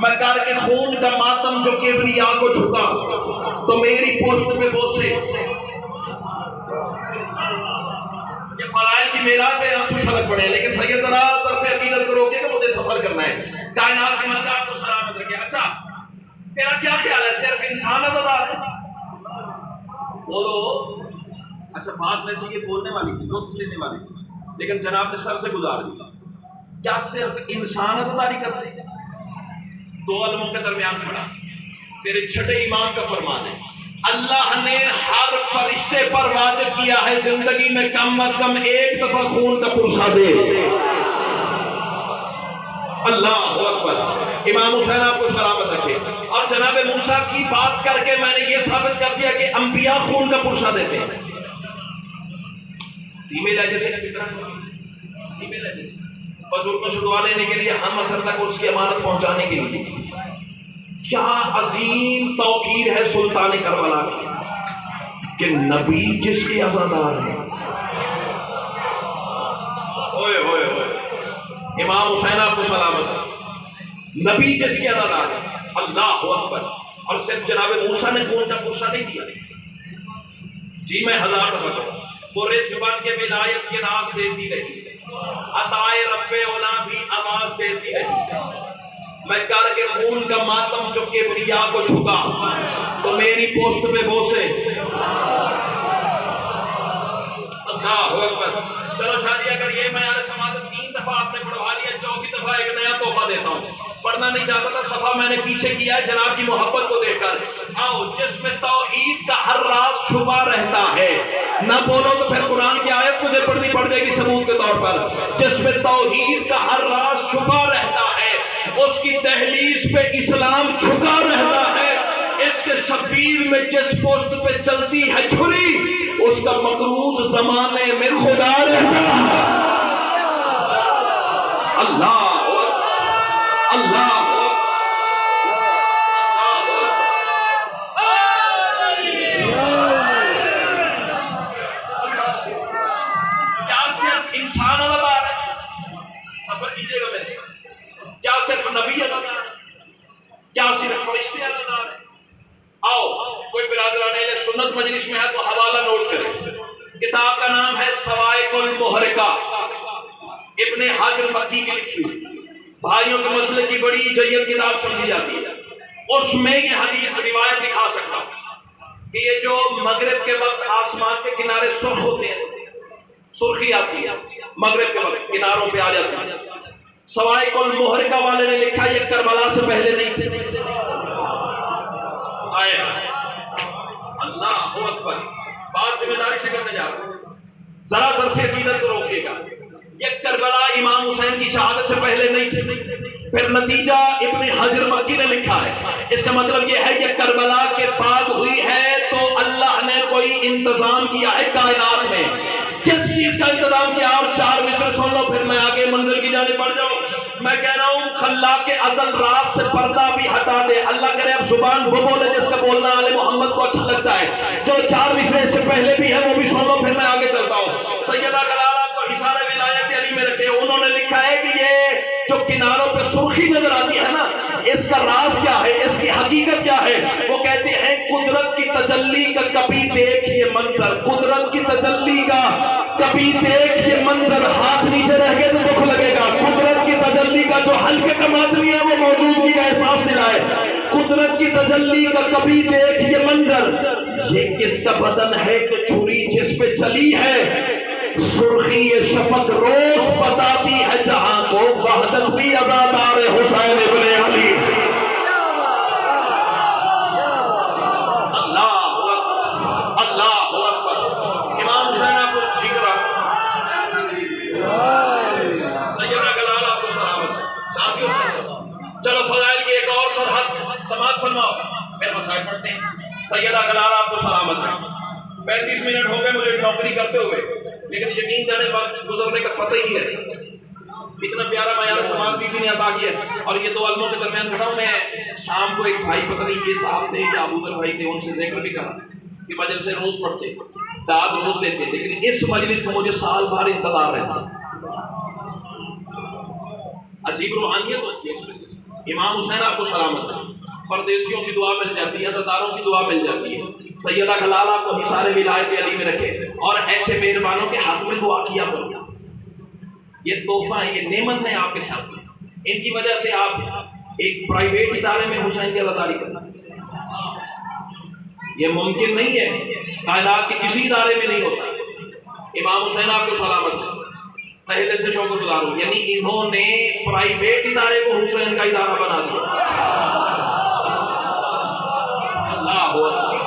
میں کر کے خون کا ماتم جو کبریا کو جھکا تو میری پوسٹ پہ بوسے. یہ فضائل کی معراج ہے, آنسو چھلک پڑے, لیکن سیدنا صرف عقیدت کو روکے کہ مجھے سفر کرنا ہے. کائنات کی مالک آپ کو سلامت رکھے. اچھا میرا کیا خیال ہے, صرف انسان عزادار ہے؟ بولو. اچھا بات ویسے یہ بولنے والی تھی, لطف لینے والی تھی, لیکن جناب نے سر سے گزار دیا. کیا صرف انسان عزاداری کرتے ہیں؟ دو علموں کے درمیان پڑا. تیرے چھٹے امام کا فرمان ہے, اللہ نے ہر فرشتے پر واجب کیا ہے زندگی میں کم از کم ایک دفعہ خون کا پرسہ دے. اللہ اکبر. امام حسین آپ کو سلامت رکھے. اور جناب موسیٰ کی بات کر کے میں نے یہ ثابت کر دیا کہ انبیاء خون کا پرسہ دیتے ہیں. دھیمے لہجے سے دھیمے لہجے سے بزرگ کو دعا لینے کے لیے, ہم اثر تک اس کی امانت پہنچانے کے لیے. کیا عظیم توقیر ہے سلطان کربلا کی کہ نبی جس کے عزادار ہیں. ہوئے ہوئے ہوئے. امام حسین آپ کو سلامت. نبی جس کے عزادار ہیں. اللہ اکبر. اور صرف جناب موسیٰ نے خون کا پرسہ نہیں دیا جی, میں 1000 دفعہ کروں. وہ رزق بن کے ولایت کے راز دیتی رہی, عطائے رب اولا بھی آواز دیتی رہی. میں کر کے خون کا ماتم جو کبریا کو جھکا تو میری پوسٹ پہ بوسے. اللہ اکبر. چلو شادی اگر یہ میں سماعت 3 دفعہ آپ نے پڑھوا لیا, 4تھی دفعہ ایک نیا تحفہ دیتا ہوں. پڑھنا نہیں چاہتا تھا, صفحہ میں نے پیچھے کیا ہے جناب کی محبت کو دیکھ کر. آؤ, جس میں توحید کا ہر راز چھپا رہتا ہے. نہ بولو تو پھر قرآن کی آیت مجھے پڑھنی پڑ جائے گی ثبوت کے طور پر. جس میں توحید کا ہر راز چھپا رہتا ہے, اس کی دہلیز پہ اسلام جھکا رہتا ہے. اس کے شبیر میں جس پوسٹ پہ چلتی ہے چھری, اس کا مقروض زمانے میں خدا رہتا ہے. اللہ اللہ. کیا صرف انسان عزادار ہے؟ سفر کیجیے گا میرے ساتھ. کیا صرف نبی عزادار ہے؟ کیا صرف فرشتے عزادار ہیں؟ آؤ, کوئی برادران اہل سنت مجلس میں ہے تو حوالہ نوٹ کریں. کتاب کا نام ہے سوائق المحرقہ, ابن حجر مکی کی لکھی ہوئی. بھائیوں کے مسئلے کی بڑی جید کتاب سمجھی جاتی ہے. اس میں یہ حدیث روایت دکھا سکتا ہوں کہ یہ جو مغرب کے وقت آسمان کے کنارے سرخ ہوتے ہیں, سرخی آتی ہے مغرب کے وقت, کناروں پہ آ جاتی ہے. سوائق المحرقہ والے نے لکھا یہ کربلا سے پہلے نہیں تھے. آئے اللہ اکبر. بات ذمہ داری سے کرنے جا رہا ہوں, ذرا ظرف عقیدت کو روکیے گا. یہ کربلا امام حسین کی شہادت سے پہلے نہیں تھے. پھر نتیجہ ابن حجر مکی نے لکھا ہے. اس کا مطلب یہ ہے کہ کربلا کے بعد ہوئی ہے تو اللہ نے کوئی انتظام کیا ہے کائنات میں. کس چیز کا انتظام کیا؟ اور 4 مصرع سن لو پھر میں آگے منزل کی جانب بڑھ جاؤں. میں کہہ رہا ہوں خلاق کے ازل راز سے پردہ بھی ہٹا دے. اللہ کرے اب زبان وہ بولے جس کا بولنا آل محمد کو اچھا لگتا ہے. جو 4 مصرع سے پہلے بھی ہے وہ بھی سن لو پھر میں آگے چلتا ہوں. سیدہ کلالہ کو حصار ولایت علی میں رکھے. انہوں نے لکھا ہے کہ یہ جو کناروں پہ سرخی نظر آتی ہے نا, اس کا راز کیا ہے, اس کی حقیقت کیا ہے؟ وہ کہتے ہیں قدرت کی تجلی کا کبھی دیکھیے منظر, قدرت کی تجلی کا کبھی دیکھیے منظر, ہاتھ نیچے رہ گئے تو دکھ لگے گا. قدرت کی تجلی کا جو ہلکے کا ماتمی ہے وہ موجودگی کا احساس دلائے. قدرت کی تجلی کا کبھی دیکھیے منظر, یہ کس کا بدن ہے کہ چھری جس پہ چلی ہے. سرخی شفق روز بتاتی ہے جہاں کو, وحدت بھی عزادار حسین ابن علی. اللہ اللہ اکبر. امام حسین آپ کو ذکر, سیدہ کلالہ آپ کو سلامت. چلو فضائل کی ایک اور سرحد سماعت فرماؤ, میرے مسائل پڑھتے ہیں. سیدہ کلالہ آپ کو سلامت ہے. 35 منٹ ہو گئے مجھے نوکری کرتے ہوئے, لیکن یقین جانے وقت گزرنے کا پتہ ہی ہے. اتنا پیارا معیار سماعت بھی نہیں عطا کیا. اور یہ 2 علموں کے درمیان کھڑا ہوں میں, شام کو ایک بھائی پتہ نہیں یہ صاحب تھے یا ابو ذر بھائی تھے، ان سے ذکر بھی کرا کہ وجہ سے روز پڑھتے، داد روز لیتے، لیکن اس مجلس میں مجھے سال بھر انتظار رہتا، عجیب روحانیت ہوتی ہے اس میں۔ امام حسین آپ کو سلامت ہے، پردیسیوں کی دعا مل جاتی ہے، عزاداروں کی دعا مل جاتی ہے، سیدہ کلال آپ کو ہی سارے ولایت علی میں رکھے اور ایسے مہربانوں کے حق میں دعا کیا کرو۔ یہ تحفہ ہے، یہ نعمت ہے آپ کے ساتھ، ان کی وجہ سے آپ ایک پرائیویٹ ادارے میں حسین کی عزاداری کرنا، یہ ممکن نہیں ہے، کائنات کے کسی ادارے میں نہیں ہوتا۔ امام حسین آپ کو سلامت ہے، پہلے سے شکر گزار ہوں، یعنی انہوں نے پرائیویٹ ادارے کو حسین کا ادارہ بنا دیا۔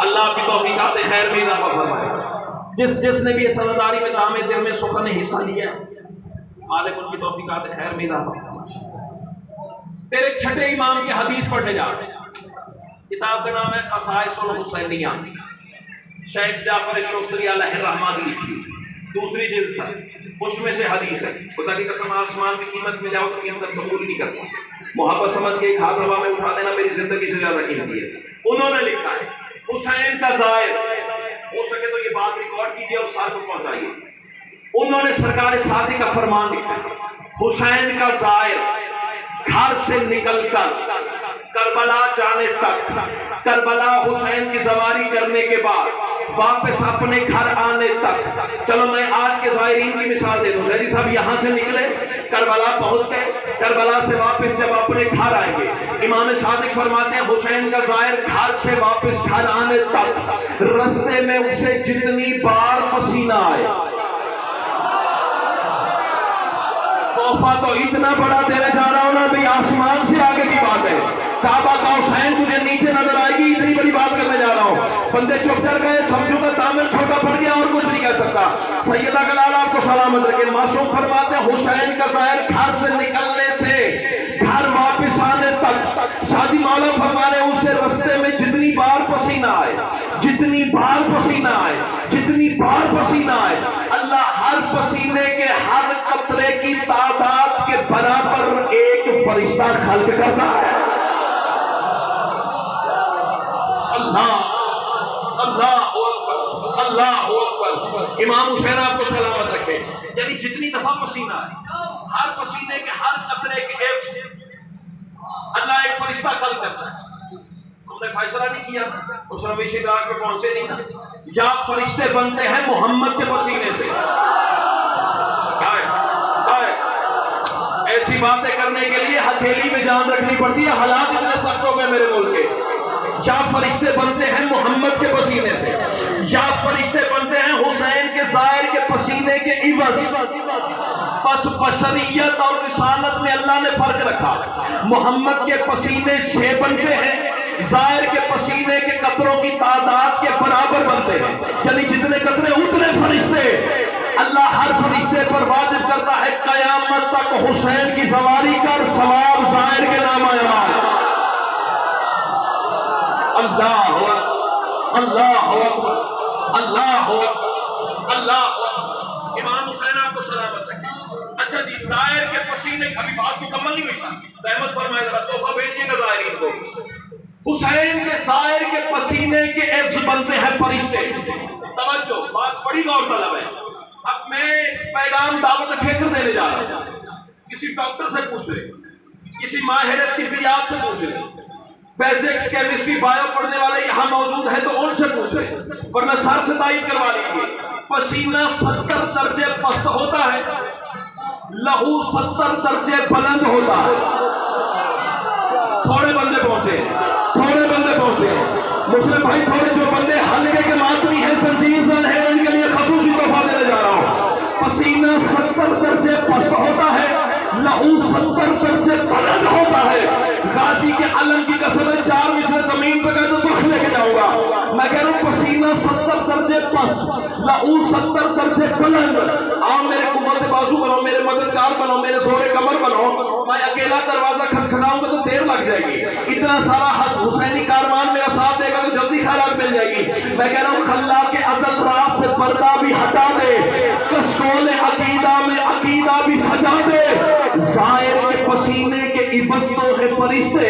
اللہ آپ کی توفیقات خیر میں اضافہ فرمائے۔ جس نے بھی اس عزاداری میں دام دل میں سخن نے حصہ لیا ہے، مالک ان کی توفیقات خیر میں اضافہ فرمائے۔ تیرے چھٹے امام کی حدیث پڑھنے جا رہے ہیں، کتاب کا نام ہے خصائص الحسینیہ، شیخ جعفر شوستری علیہ الرحمہ کی لکھی، دوسری جلد سے، اس میں سے حدیث ہے۔ خدا کی قسم آسمان کی قیمت میں جاؤ تو قیمت قبول نہیں کرتا، محبت سمجھ کے ایک ہاتھ ہوا میں اٹھا دینا میری زندگی سے زیادہ قیمتی ہے۔ انہوں نے لکھا ہے حسین کا زائر، ہو سکے تو یہ بات ریکارڈ کیجیے اور ساتھ کو پہنچائیے۔ انہوں نے سرکار ساتھی کا فرمان لکھا ہے، حسین کا زائر گھر سے نکل کر کربلا جانے تک، کربلا حسین کی سواری کرنے کے بعد واپس اپنے گھر آنے تک۔ چلو میں آج کے زائرین کی مثال دے دوں، زیدی صاحب یہاں سے نکلے، کربلا پہنچ گئے، کربلا سے واپس جب اپنے گھر آئیں گے، امام صادق فرماتے ہیں حسین کا زائر گھر سے واپس گھر آنے تک رستے میں اسے جتنی بار پسینہ آئے، تحفہ تو اتنا بڑا دینے جا رہا ہوں نا بھی آسمان سے آگے کی بات ہے، کعبہ کا حسین تجھے نیچے نظر آئے گی، اتنی بڑی بات کرنے جا رہا ہوں۔ بندے چپ چل گئے، سمجھو کا تعمیر چھوٹا پڑ گیا اور کچھ نہیں کہہ سکتا۔ سیدہ کلال آپ کو سلامت رکھے، معصوم فرماتے ہیں حسین کا ظاہر گھر سے نکلنے سے گھر واپس آنے تک، شادی مولا فرمانے اسے رستے میں جتنی بار پسینہ آئے، جتنی بار پسینہ آئے، جتنی بار پسینہ آئے، اللہ ہر پسینے کے ہر قطرے کی تعداد کے برابر ایک فرشتہ خلق کرتا ہے۔ اللہ اللہ اکبر، اللہ اکبر۔ امام حسین آپ کو سلامت رکھے، یعنی جتنی دفعہ پسینہ ہے، ہر پسینے کے ہر قطرے کے ایک اللہ ایک فرشتہ خلق کرتا ہے۔ ہم نے فیصلہ نہیں کیا، اس رویش ادراک پہ پہنچے نہیں تھا، یا فرشتے بنتے ہیں محمد کے پسینے سے۔ ایسی باتیں کرنے کے لیے ہتھیلی میں جان رکھنی پڑتی ہے، حالات اتنے سخت ہو گئے میرے ملک کے۔ یا فرشتے بنتے ہیں محمد کے پسینے سے، یا فرشتے بنتے ہیں حسین کے ظاہر کے پسینے کے عوض۔ پس بشریت اور رسالت میں اللہ نے فرق رکھا، محمد کے پسینے 6 بنتے ہیں، ظاہر کے پسینے کے قطروں کی تعداد کے برابر بنتے ہیں، یعنی جتنے قطرے اتنے فرشتے۔ اللہ ہر فرشتے پر واجب کرتا ہے قیامت تک حسین کی سواری کر، ثواب ظاہر کے نام آیا۔ اللہ اللہ اللہ اللہ۔ امام حسین آپ کو سلامت رکھے۔ اچھا جی، ظاہر کے پسینے، ابھی بات مکمل نہیں ہوئی، رحمت فرمائے ذرا تحفہ بھیجیے گا ظاہرین کو۔ حسین کے ظاہر کے پسینے کے عوض بنتے ہیں فرشتے۔ توجہ، بات بڑی غور طلب ہے۔ اب میں پیغام دعوت فکر دینے جا رہا ہوں، کسی ڈاکٹر سے پوچھ رہے، کسی ماہر طبیات سے پوچھ رہے، فزکس کیمسٹری بایو پڑھنے والے یہاں موجود ہیں تو ان سے پوچھ رہے، ورنہ سر سے تائید کروا لیجیے۔ پسینہ 70 درجے پست ہوتا ہے، لہو 70 درجے بلند ہوتا ہے۔ تھوڑے بندے پہنچے، تھوڑے بندے پہنچے، مسلم بھائی تھوڑے جو بندے حلقے کے ماتمی ہیں، سنجید زن ہیں، ان کے لیے خصوصی تحفہ دینے جا رہا ہوں۔ پسینہ 70 درجے پست ہوتا ہے، لہو 70 درجے بلند ہوتا ہے۔ غازی کے علم کی قسم ہے، 4 مصرے زمین پہ گئے تو دکھ لے کے جاؤں گا۔ میں کہہ رہا ہوں پسینہ 70 درجے پست، لہو 70 درجے بلند۔ آؤ میرے قوت بازو بنو، میرے مددگار بنو، میرے زور کمر بنو۔ میں اکیلا دروازہ کھٹکھٹاؤں گا تو دیر لگ جائے گی، اتنا سارا حسینی کاروان میرا ساتھ دے گا تو جلدی خیرات مل جائے گی۔ میں کہہ رہا ہوں خلاق کے ازل رات سے پردہ بھی ہٹا دے، کشکول عقیدہ میں عقیدہ بھی سجا دے۔ ظاہر کے پسینے کے عوض تو ہے فرشتے،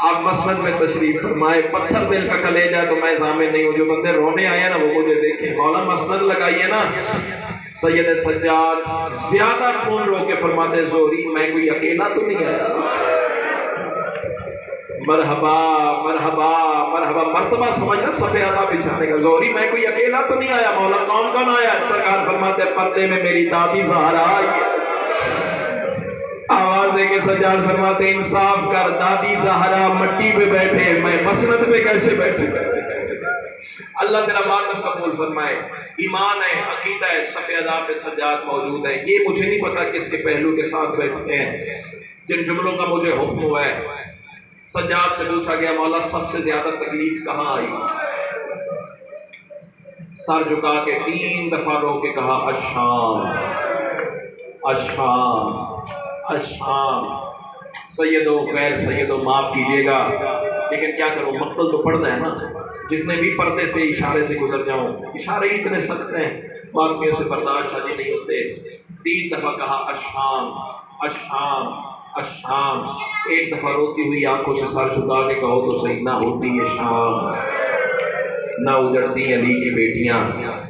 آپ مسجد میں تشریف فرمائے، پتھر دل کا کلیجہ تو میں ضامن نہیں ہوں، جو بندے رونے آئے نا وہ مجھے دیکھیں، مولا مسجد لگائیے نا۔ سید سجاد زیادہ خون رو کے فرماتے زہری میں کوئی اکیلا تو نہیں آیا؟ مرحبا مرحبا مرحبا، مرتبہ سمجھنا صفحہ آدھا بچھانے کا۔ زہری میں کوئی اکیلا تو نہیں آیا، مولا کون کون آیا؟ سرکار فرماتے پردے میں میری دادی زہرا آئی ہے۔ آواز دے کے سجاد فرماتے انصاف کر، دادی زہرا مٹی پہ بیٹھے، میں مسند پہ کیسے بیٹھے؟ اللہ تیرا ماتم قبول فرمائے۔ ایمان ہے، عقیدہ ہے، صفحہ آدھا پہ سجاد موجود ہے۔ یہ مجھے نہیں پتا کس کے پہلو کے ساتھ بیٹھتے ہیں۔ جن جملوں کا مجھے حکم ہوا ہے، سجاد سے پوچھا گیا مولا سب سے زیادہ تکلیف کہاں آئی؟ سر جھکا کے 3 دفعہ رو کے کہا الشام الشام الشام۔ سیدو غیر سیدو معاف کیجیے گا، لیکن کیا کروں، مقتل تو پڑھنا ہے نا۔ جتنے بھی پردے سے اشارے سے گزر جاؤں، اشارے ہی اتنے سخت ہیں، باقیوں سے برداشت حاجی نہیں ہوتے۔ 3 دفعہ کہا الشام الشام الشام۔ 1 دفعہ روتی ہوئی آنکھوں سے سر جھکا کے کہو تو صحیح، نہ ہوتی یہ شام، نہ اجڑتی علی کی بیٹیاں۔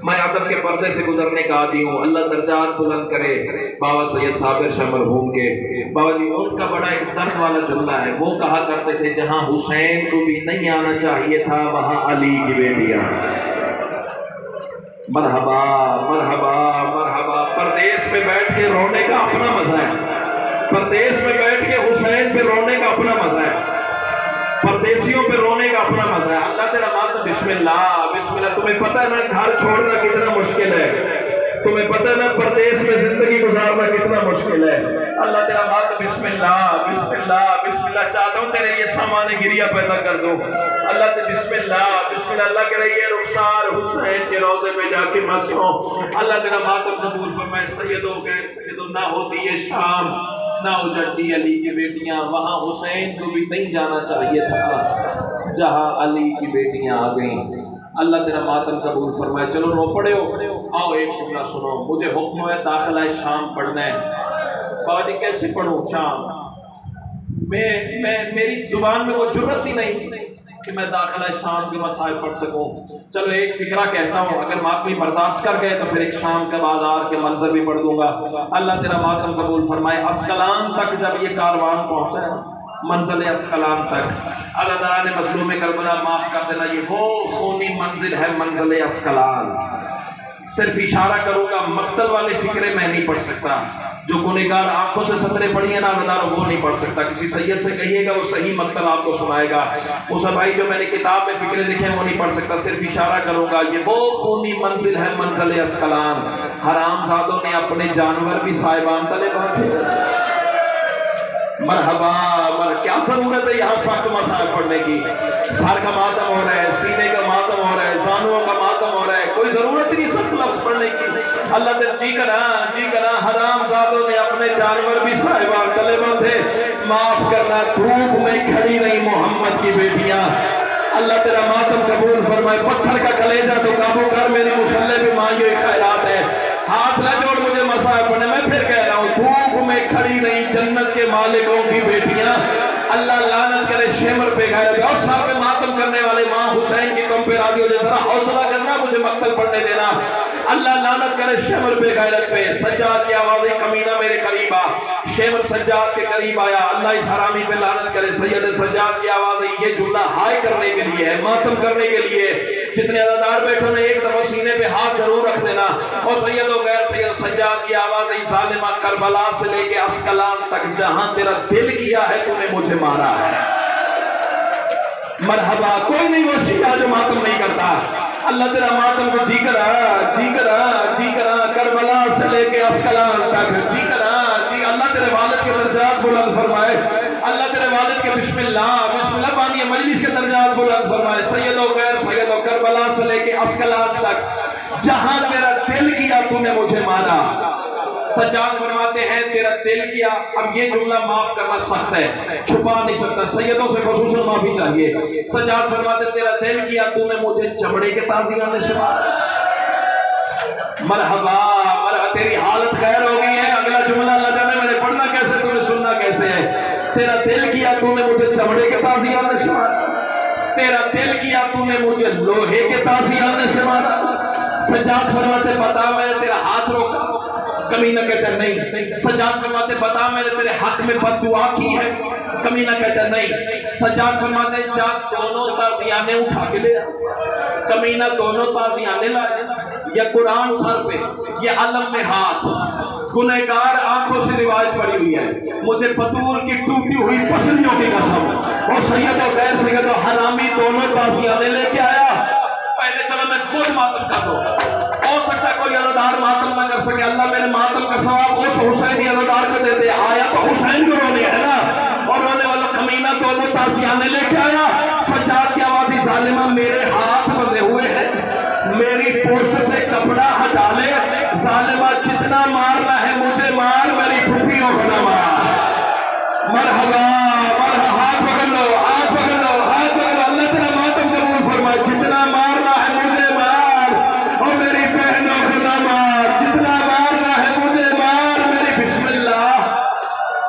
میں ادب کے پردے سے گزرنے کا عادی ہوں، اللہ درجات بلند کرے بابا سید صابر شاہ مرحوم کے۔ بابا جی ان کا بڑا ایک درد والا جملہ ہے، وہ کہا کرتے تھے جہاں حسین کو بھی نہیں آنا چاہیے تھا وہاں علی کی بیٹیاں۔ مرحبا مرحبا مرحبا۔ پردیس میں بیٹھ کے رونے کا اپنا مزہ ہے، پردیس میں بیٹھ کے حسین پہ رونے کا اپنا مزہ ہے، پردیسیوں پہ رونے کا اپنا مزہ ہے۔ اللہ تیرا ماتم بسم اللہ بسم اللہ۔ تمہیں پتہ ہے نا گھر چھوڑنا کتنا مشکل ہے، تمہیں پتہ ہے نا پردیس میں زندگی گزارنا کتنا مشکل ہے۔ اللہ تیرا ماتم بسم اللہ بسم اللہ بسم اللہ۔ چاہتا ہوں تیرے لیے سامان گریہ پیدا کر دوں۔ اللہ تے بسم اللہ بسم اللہ۔ اللہ کہہ رہی ہے رخسار حسین کے روضے پہ جا کے مسو۔ اللہ تیرا ماتم قبول فرمائے۔ سیدوں کے سیدوں نہ ہوتی یہ شام، نہ اجڑتی علی کی بیٹیاں، وہاں حسین کو بھی نہیں جانا چاہیے تھا جہاں علی کی بیٹیاں آ گئیں۔ اللہ تیرا ماتم قبول فرمائے۔ چلو رو پڑے ہو، آؤ ایک جملہ سنو۔ مجھے حکم ہے داخلہ شام پڑھنا ہے۔ بابا جی کیسے پڑھوں شام؟ میری زبان میں وہ جرت ہی نہیں کہ میں داخلہ شام کے مسائل پڑھ سکوں۔ چلو ایک فکرہ کہتا ہوں، اگر ماتمی برداشت کر گئے تو پھر ایک شام کے بازار کے منظر بھی پڑھ دوں گا۔ اللہ تیرا ماتم قبول فرمائے۔ اسقلان تک جب یہ کاروان پہنچا ہے، منزل اسقلان تک، اللہ تعالیٰ نے مظلوم کربلا معاف کر دینا، یہ وہ خونی منزل ہے منزل اسقلان۔ صرف اشارہ کروں گا، مقتل والے فکرے میں نہیں پڑھ سکتا، جو گنہگار آنکھوں سے سطریں پڑھی ہیں نا اللہ وہ نہیں پڑھ سکتا۔ کسی سید سے کہیے گا وہ صحیح مقتل آپ کو سنائے گا۔ موسیٰ بھائی جو میں نے کتاب میں فکرے لکھے ہیں وہ نہیں پڑھ سکتا، صرف اشارہ کروں گا، یہ وہ خونی منزل ہے منزل اسقلان۔ حرام زادوں نے اپنے جانور بھی صاحبان تلے باندھے۔ مرحبا کیا ضرورت ہے یہاں سخت مسائل پڑھنے کی؟ سر کا ماتم ہو رہا ہے، سینے کا ماتم ہو رہا ہے، زانووں کا ماتم ہو رہا ہے، کوئی ضرورت نہیں سخت لفظ پڑھنے کی۔ اللہ نے جی کرا حرام زادوں نے اپنے جانور بھی صاحبان تلے باندھے۔ معاف کرنا، دھوپ میں کھڑی نہیں محمد کی بیٹیاں۔ اللہ تیرا ماتم قبول فرمائے۔ پتھر کا کلیجہ تو قابو کر، میری مسلح پہ مانگے خیرات ہے۔ ہاتھ نہ جوڑ مجھے مسائل پڑھنے، میں پھر کہہ رہا ہوں دھوپ میں کھڑی نہیں جنت کے مالکوں کی بیٹیاں۔ اللہ لعنت کرے شمر پہ غیرت اور ساتھ میں ماتم کرنے والے ماں حسین کی تم پہ راضی ہو جائے، ذرا حوصلہ کرنا، مجھے مقتل پڑھنے دینا۔ اللہ لعنت کرے شمر پہ غیرت پہ۔ سجاد کی آواز کمینہ میرے قریب آ، شمر سجاد کے قریب آیا، اللہ اس حرامی پہ لعنت کرے۔ سید سجاد کی آواز یہ جملہ ہائے کرنے کے لیے ہے، ماتم کرنے کے لیے۔ جتنے عزادار بیٹھو نے ایک دفعہ سینے پہ ہاتھ ضرور رکھ دینا۔ اور سید و غیر سید سجاد کی آواز ظالمہ کربلا سے لے کے اسقلان تک، جہاں تیرا دل کیا ہے تو نے مجھے مارا ہے۔ مرحبا، کوئی نہیں وہ شیعہ جو ماتم نہیں کرتا۔ اللہ تیرا ماتم کو جی کرا کربلا سے لے کے اسقلان تک، جی کرا جی۔ اللہ تیرے والد کے درجات بلند فرمائے، اللہ تیرے والد کے بسم اللہ بانی مجلس کے درجات بلند فرمائے۔ سید و غیر سید و کربلا سے لے کے اسقلان تک، جہاں تیرا دل کیا تو نے مجھے مارا۔ سجاد فرماتے ہیں تیرا دل کیا۔ اب یہ جملہ معاف کرنا سخت ہے، چھپا نہیں سکتا، سیدوں سے خصوصاً معافی چاہیے۔ سجاد فرماتے تیرا دل کیا تو نے مجھے چمڑے کے تازیانے سے مارا۔ مرحبا تیری حالت خیر ہو گئی ہے۔ اگلا جملہ اللہ جانے میں نے پڑھنا کیسے، تو نے سننا کیسے ہے۔ تیرا دل کیا تو نے مجھے چمڑے کے تازیانے سے مارا، تیرا دل کیا تو نے مجھے لوہے کے تازیانے سے مارا۔ سجاد فرماتے بتا میں نے تیرا ہاتھ روکا، کمینہ کہتا نہیں۔ سجاد فرماتے بتا میں نے تیرے حق میں بد دعا کی ہے، کمینہ کہتا نہیں۔ سجاد فرماتے جا دونوں تازیانے اٹھا کے لے، کمینہ دونوں تازیانے لائے، یا قرآن سر پہ یا علم میں ہاتھ، گنہگار آنکھوں سے روایت پڑی ہوئی ہے، مجھے فطور کی ٹوٹی ہوئی پسلیوں کی قسم، اور سید و غیر سید و حرامی دونوں تازیانے لے کے آیا۔ پہلے چلو میں خود ماتم کر دو، ہو سکتا ہے کوئی عزادار ماتم نہ کر سکے، اللہ میرے ماتم کا ثواب اس حسینی عزادار کو دے دے۔ آیا تو حسین کو رونے ہے نا، اور رونے والا کمینہ دونوں تازیانے لے کے آیا۔ سجاد کی آوازی ظالمہ میرے ہاتھ بندھے ہوئے ہیں، میری پوشت سے کپڑا ہٹا لے، ظالمہ جتنا مارنا ہے مجھے مار، میری پھوپھیوں کو نہ مار۔ مرحبا مرحبا، ہاتھ پکڑ لو، ہاتھ پکڑ لو، ہاتھ پکڑ لو، اللہ تیرا ماتم قبول فرمائے۔ جتنا مارنا ہے مجھے مار، اور میری بہنوں کو نہ مار، جتنا مارنا ہے مجھے مار، میری بسم اللہ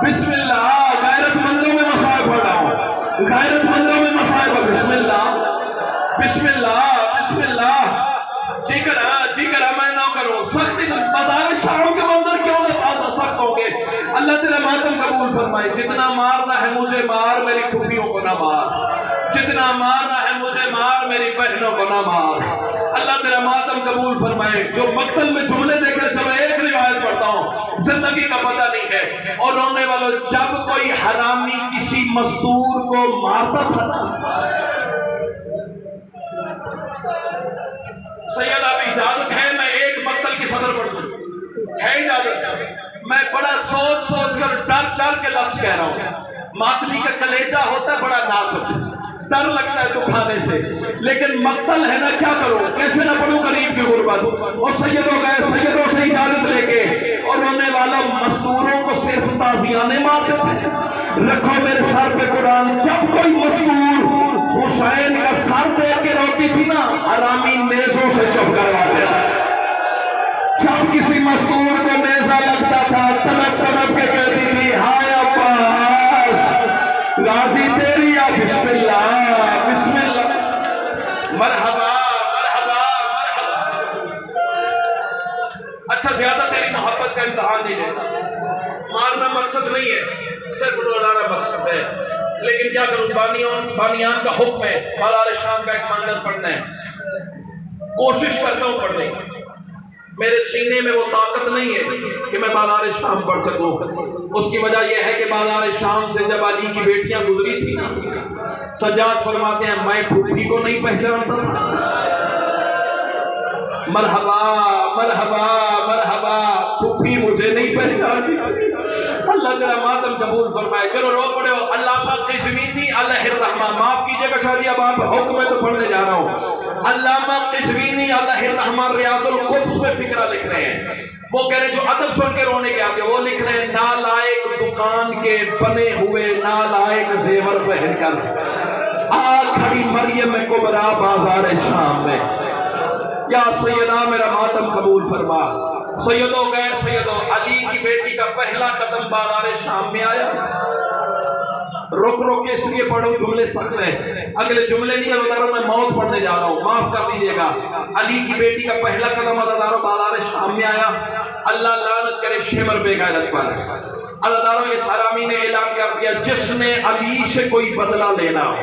بسم اللہ۔ غیرت مندوں میں مسائب پڑھ رہا ہوں، غیرت مندوں میں مسائب، بسم اللہ بسم اللہ بسم اللہ۔ جی کرا میں نہ کروں، سختی بازار شاہوں کے منظر کیوں نہ سخت ہوں گے؟ اللہ تیرا ماتم قبول فرمائے۔ جتنا مارنا ہے مجھے مار، میری پھوپھیوں کو نہ مار، جتنا مارنا ہے مجھے مار، میری بہنوں کو نہ مار۔ اللہ تیرا ماتم قبول فرمائے۔ جو مقتل میں جملے دے کر چلو ایک روایت پڑھتا ہوں، زندگی کا پتہ نہیں ہے، اور رونے والوں جب کوئی حرامی کسی مزدور کو مارتا تھا، سید اب اجازت ہے میں ایک مقتل کی صدر پڑھ دوں، ہے اجازت؟ میں بڑا سوچ کر ڈر کے لفظ کہہ رہا ہوں۔ ماتمی کا کلیجہ ہوتا ہے بڑا نازک، ڈر لگتا ہے دکھانے سے، لیکن مقتل ہے نا، کیا کروں، کیسے نہ پڑھوں غریب کی غربت۔ اور سیدوں سے اجازت لے کے، اور رونے والا مزدوروں کو صرف تازیانے مارتے تھے۔ رکھو میرے سر پہ قرآن، جب کوئی مزدور حسین کا سر دے کے روتی تھی نا، حرامی نیزوں سے چپ کرواتے تھے۔ جب کسی مزدور کو نیزہ لگتا تھا، تڑپ تڑپ کے کہتی تھی ہائے عباس، راضی تیری یا بسم اللہ بسم اللہ، مرحبا مرحبا مرحبا۔ اچھا زیادہ تیری محبت کا امتحان نہیں لیتا، مارنا مقصد نہیں ہے، صرف رولانا مقصد ہے، لیکن کیا کروں، بانیان کا حکم ہے، بالار شام کا ایک منظر پڑھنا ہے، کوشش کرتا ہوں پڑھنے کی، میرے سینے میں وہ طاقت نہیں ہے کہ میں بالار شام پڑھ سکوں۔ اس کی وجہ یہ ہے کہ بالار شام سے جب علی کی بیٹیاں گزری تھی نا، سجاد فرماتے ہیں میں پھوپھی کو نہیں پہچانتا۔ مرحبا مرحبا مرحبا، پھوپھی مجھے نہیں پہچانتی۔ اللہ تیرا ماتم قبول فرمائے۔ چلو رو پڑے ہو، علامہ قزوینی علیہ الرحمہ، معاف کیجئے گا شاید اب آپ حکم میں تو پڑھنے جا رہا ہوں۔ علامہ قزوینی علیہ الرحمہ ریاض القدس میں فکرہ لکھ رہے ہیں، وہ کہہ رہے ہیں جو ادب سن کے رونے کے آتے، وہ لکھ رہے ہیں نالائق دکان کے بنے ہوئے نالائق زیور پہن کر آ کھڑی مریم کبریٰ بازار شام میں، یا سیدہ میرا ماتم قبول فرما۔ سیدوں غیر سیدوں، علی کی بیٹی کا پہلا قدم بازار شام میں آیا۔ رک کے اس لیے پڑھو، جملے سخت ہیں، اگلے جملے نہیں عزاداروں میں موت پڑھنے جا رہا ہوں، معاف کر دیجئے گا۔ علی کی بیٹی کا پہلا قدم عزاداروں بازار شام میں آیا۔ اللہ لعنت کرے شمر بے غیرت پر۔ عزاداروں اس حرامی نے اعلان کر دیا جس نے علی سے کوئی بدلہ لینا ہو،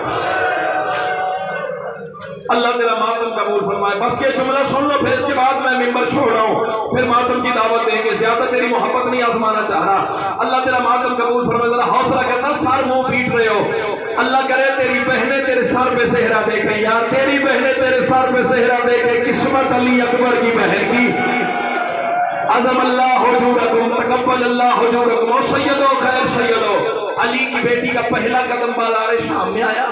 اللہ تیرا ماتم قبول فرمائے۔ بس یہ جملہ سن لو، پھر اس کے بعد میں ممبر چھوڑ رہا ہوں، پھر ماتم کی دعوت دیں گے، زیادہ تیری محبت نہیں آزمانا چاہ رہا۔ اللہ تیرا ماتم قبول فرمائے۔ ذرا حوصلہ کرنا، سر منہ پیٹ رہے ہو، اللہ کرے تیری بہنیں تیرے سر پہ صحرا دیکھیں، یار تیری بہنیں تیرے سر پہ صحرا دیکھیں، قسمت علی اکبر کی بہن کی۔ عظم اللہ حجورکم، تقبل اللہ حجورکم۔ اور سیدوں خیر سیدوں، علی کی بیٹی کا پہلا قدم بازار شام میں آیا۔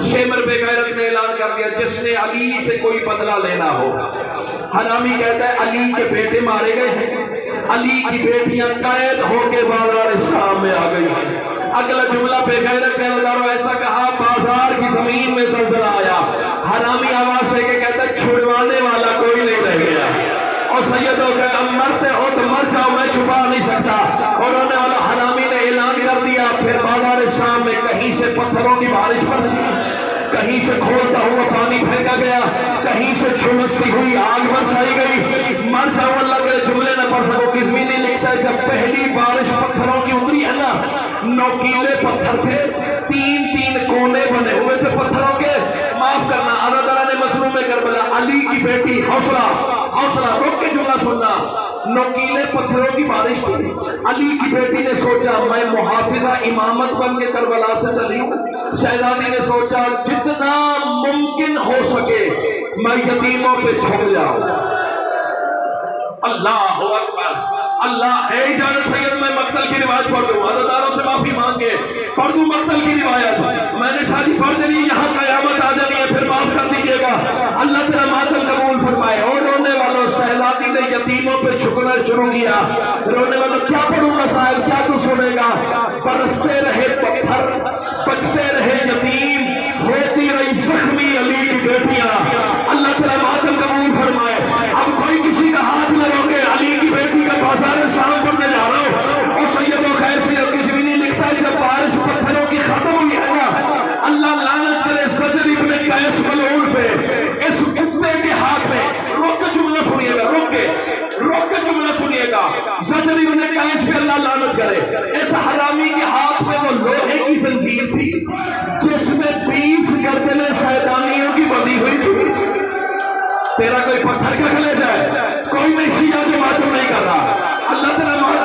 شیمر بے غیرت نے اعلان کر دیا جس نے علی سے کوئی بدلہ لینا ہو۔ حرامی کہتا ہے علی کے بیٹے مارے گئے ہیں، علی کی بیٹیاں قید ہو کے بازار شام میں آ گئی ہیں۔ اگلا جملہ بے غیرت نے ایسا کہا بازار کی زمین میں زلزلہ آیا۔ حرامی آواز دے کے کہتا ہے چھڑوانے والا کوئی نہیں رہ گیا۔ اور سیدوں کہ مرتے ہو تو مر جاؤ، میں چھپا نہیں سکتا۔ اور رونے والا حرامی نے اعلان کر دیا، پھر بازار شام میں کہیں سے پتھروں کی کھولتا ہوا پانی پھینکا گیا، کہیں سے چھلستی ہوئی آگ برسائی گئی۔ مر جاؤ اللہ کے جملے نہ پڑھ سکو، کسمی نہیں لکھتا ہے جب پہلی بارش پتھروں کی اتری ہے نا، نوکیلے پتھر تھے، تین تین کونے بنے ہوئے تھے پتھروں کے۔ معاف کرنا، اللہ تعالیٰ نے مظلوم کربلا علی کی بیٹی، حوصلہ حوصلہ، روک کے جملہ سننا، نوکیلے پتھروں کی بارش تھی، علی کی بیٹی نے سوچا میں محافظہ امامت بن کے کربلا سے چلی ہوں۔ شہزادی نے سوچا جتنا ممکن ہو سکے میں یتیموں پہ چھپ جاؤں۔ اللہ اکبر، اللہ ہے اجازت سید میں مقتل کی روایت پڑھ دوں، عزاداروں سے معافی مانگ کے پڑھ دوں مقتل کی روایت۔ میں نے شادی پڑھ دینی، یہاں قیامت آ جانی ہے، پھر معاف کر دیجیے گا۔ اللہ تیرا ماتم قبول فرمائے۔ اور رونے والوں، شہزادی نے یتیموں پہ چھکنا شروع کیا۔ رونے والوں کیا پڑھوں گا صاحب، کیا تو سنے گا؟ برستے رہے پتھر، بچتے رہے یتیم، ہوتی رہی زخمی علی کی بیٹیاں۔ اللہ تیرا ماتم قبول فرمائے۔ اب کوئی کسی کا ہاتھ نہ روکے، علی کی بیٹی کا بازار شام پڑھنے جا رہا ہوں، اور سید و خیر سے کسی بھی نہیں لکھتا ہے جب بارش پتھروں کی ختم ہوئی ہے نا، اللہ لعنت کرے زجر ابن قیس ملعون پہ، اس کتے کے ہاتھ میں، روک کے جملہ سنیے گا، روک کے جملہ سنیے گا، زجر ابن قیس پہ اللہ لعنت کرے۔ اس حرامی کے ہاتھ میں وہ لوہے کی زنجیر تھی جس میں 20 گردنیں شیطانیوں کی بندھی ہوئی تھی۔ تیرا کوئی پتھر کا کلیجہ ہے، کوئی میں شیعہ کے ماتم نہیں کر رہا، اللہ تعالیٰ